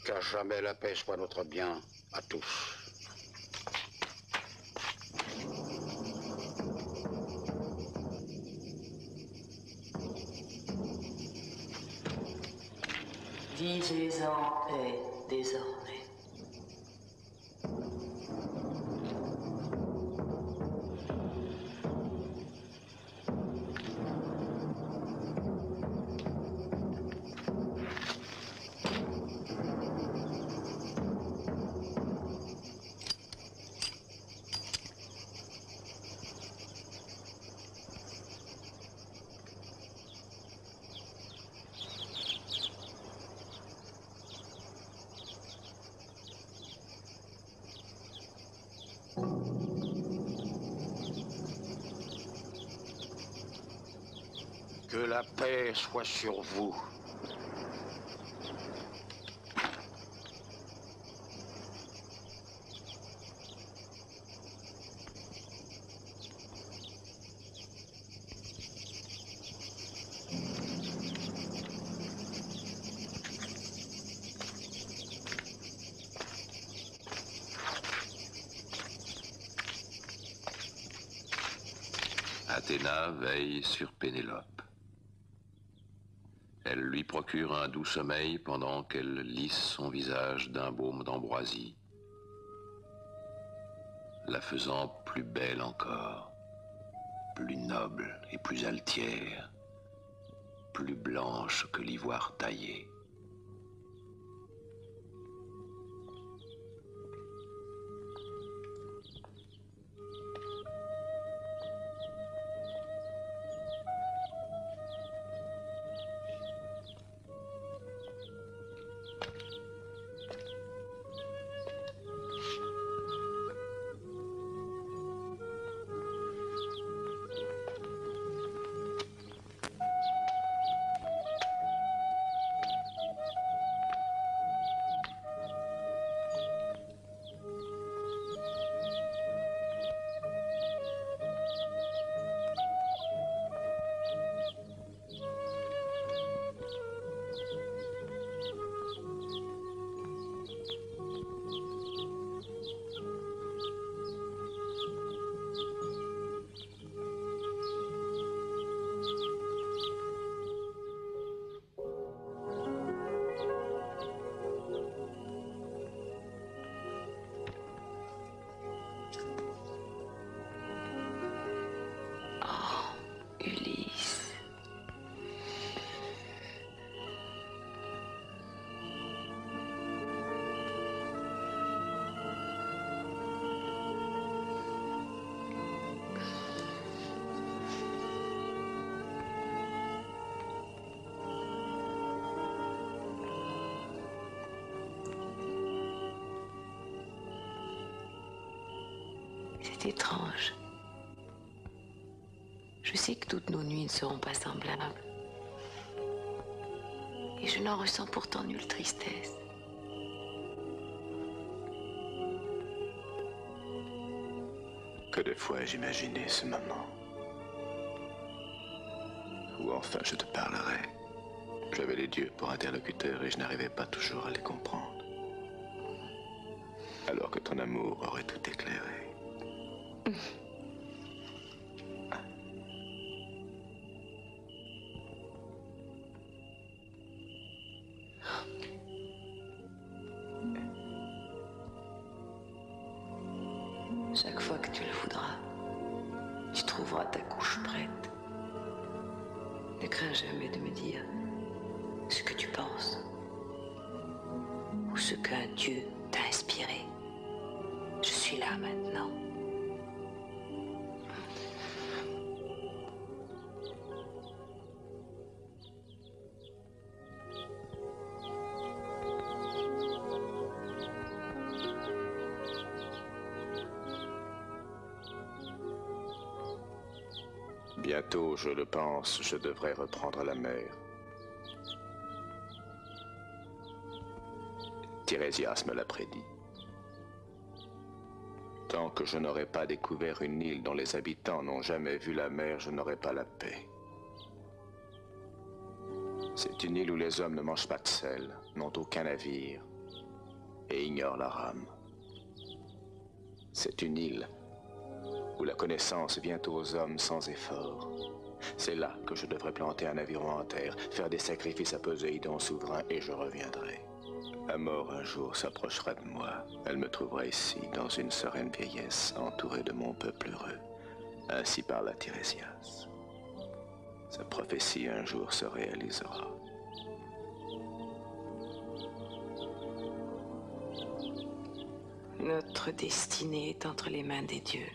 Qu'à jamais la paix soit notre bien à tous. Vivez en paix désormais. Que la paix soit sur vous. Athéna veille sur Pénélope. Elle lui procure un doux sommeil pendant qu'elle lisse son visage d'un baume d'ambroisie, la faisant plus belle encore, plus noble et plus altière, plus blanche que l'ivoire taillé. C'est étrange. Je sais que toutes nos nuits ne seront pas semblables. Et je n'en ressens pourtant nulle tristesse. Que de fois ai-je imaginé ce moment où enfin je te parlerai. J'avais les dieux pour interlocuteurs et je n'arrivais pas toujours à les comprendre. Alors que ton amour aurait tout éclairé. Chaque fois que tu le voudras, tu trouveras ta couche prête. Ne crains jamais de me dire ce que tu penses ou ce qu'un Dieu t'a inspiré. Je suis là maintenant. Bientôt, je le pense, je devrais reprendre la mer. Tirésias me l'a prédit. Tant que je n'aurai pas découvert une île dont les habitants n'ont jamais vu la mer, je n'aurai pas la paix. C'est une île où les hommes ne mangent pas de sel, n'ont aucun navire et ignorent la rame. C'est une île où la connaissance vient aux hommes sans effort. C'est là que je devrais planter un aviron en terre, faire des sacrifices à Poséidon souverain et je reviendrai. La mort un jour s'approchera de moi. Elle me trouvera ici, dans une sereine vieillesse, entourée de mon peuple heureux. Ainsi parla Tirésias. Sa prophétie un jour se réalisera. Notre destinée est entre les mains des dieux.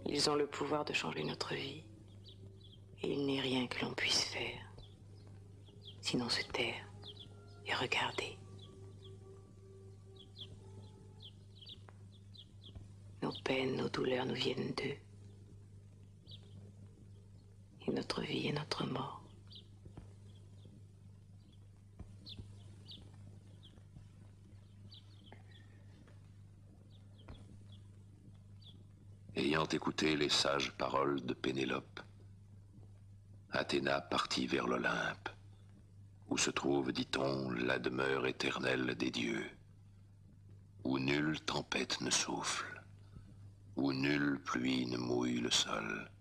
Ils ont le pouvoir de changer notre vie. Et il n'est rien que l'on puisse faire, sinon se taire et regarder. Nos peines, nos douleurs nous viennent d'eux. Et notre vie est notre mort. Ayant écouté les sages paroles de Pénélope, Athéna partit vers l'Olympe, où se trouve, dit-on, la demeure éternelle des dieux, où nulle tempête ne souffle, où nulle pluie ne mouille le sol,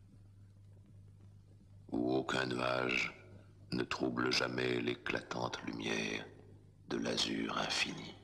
où aucun nuage ne trouble jamais l'éclatante lumière de l'azur infini.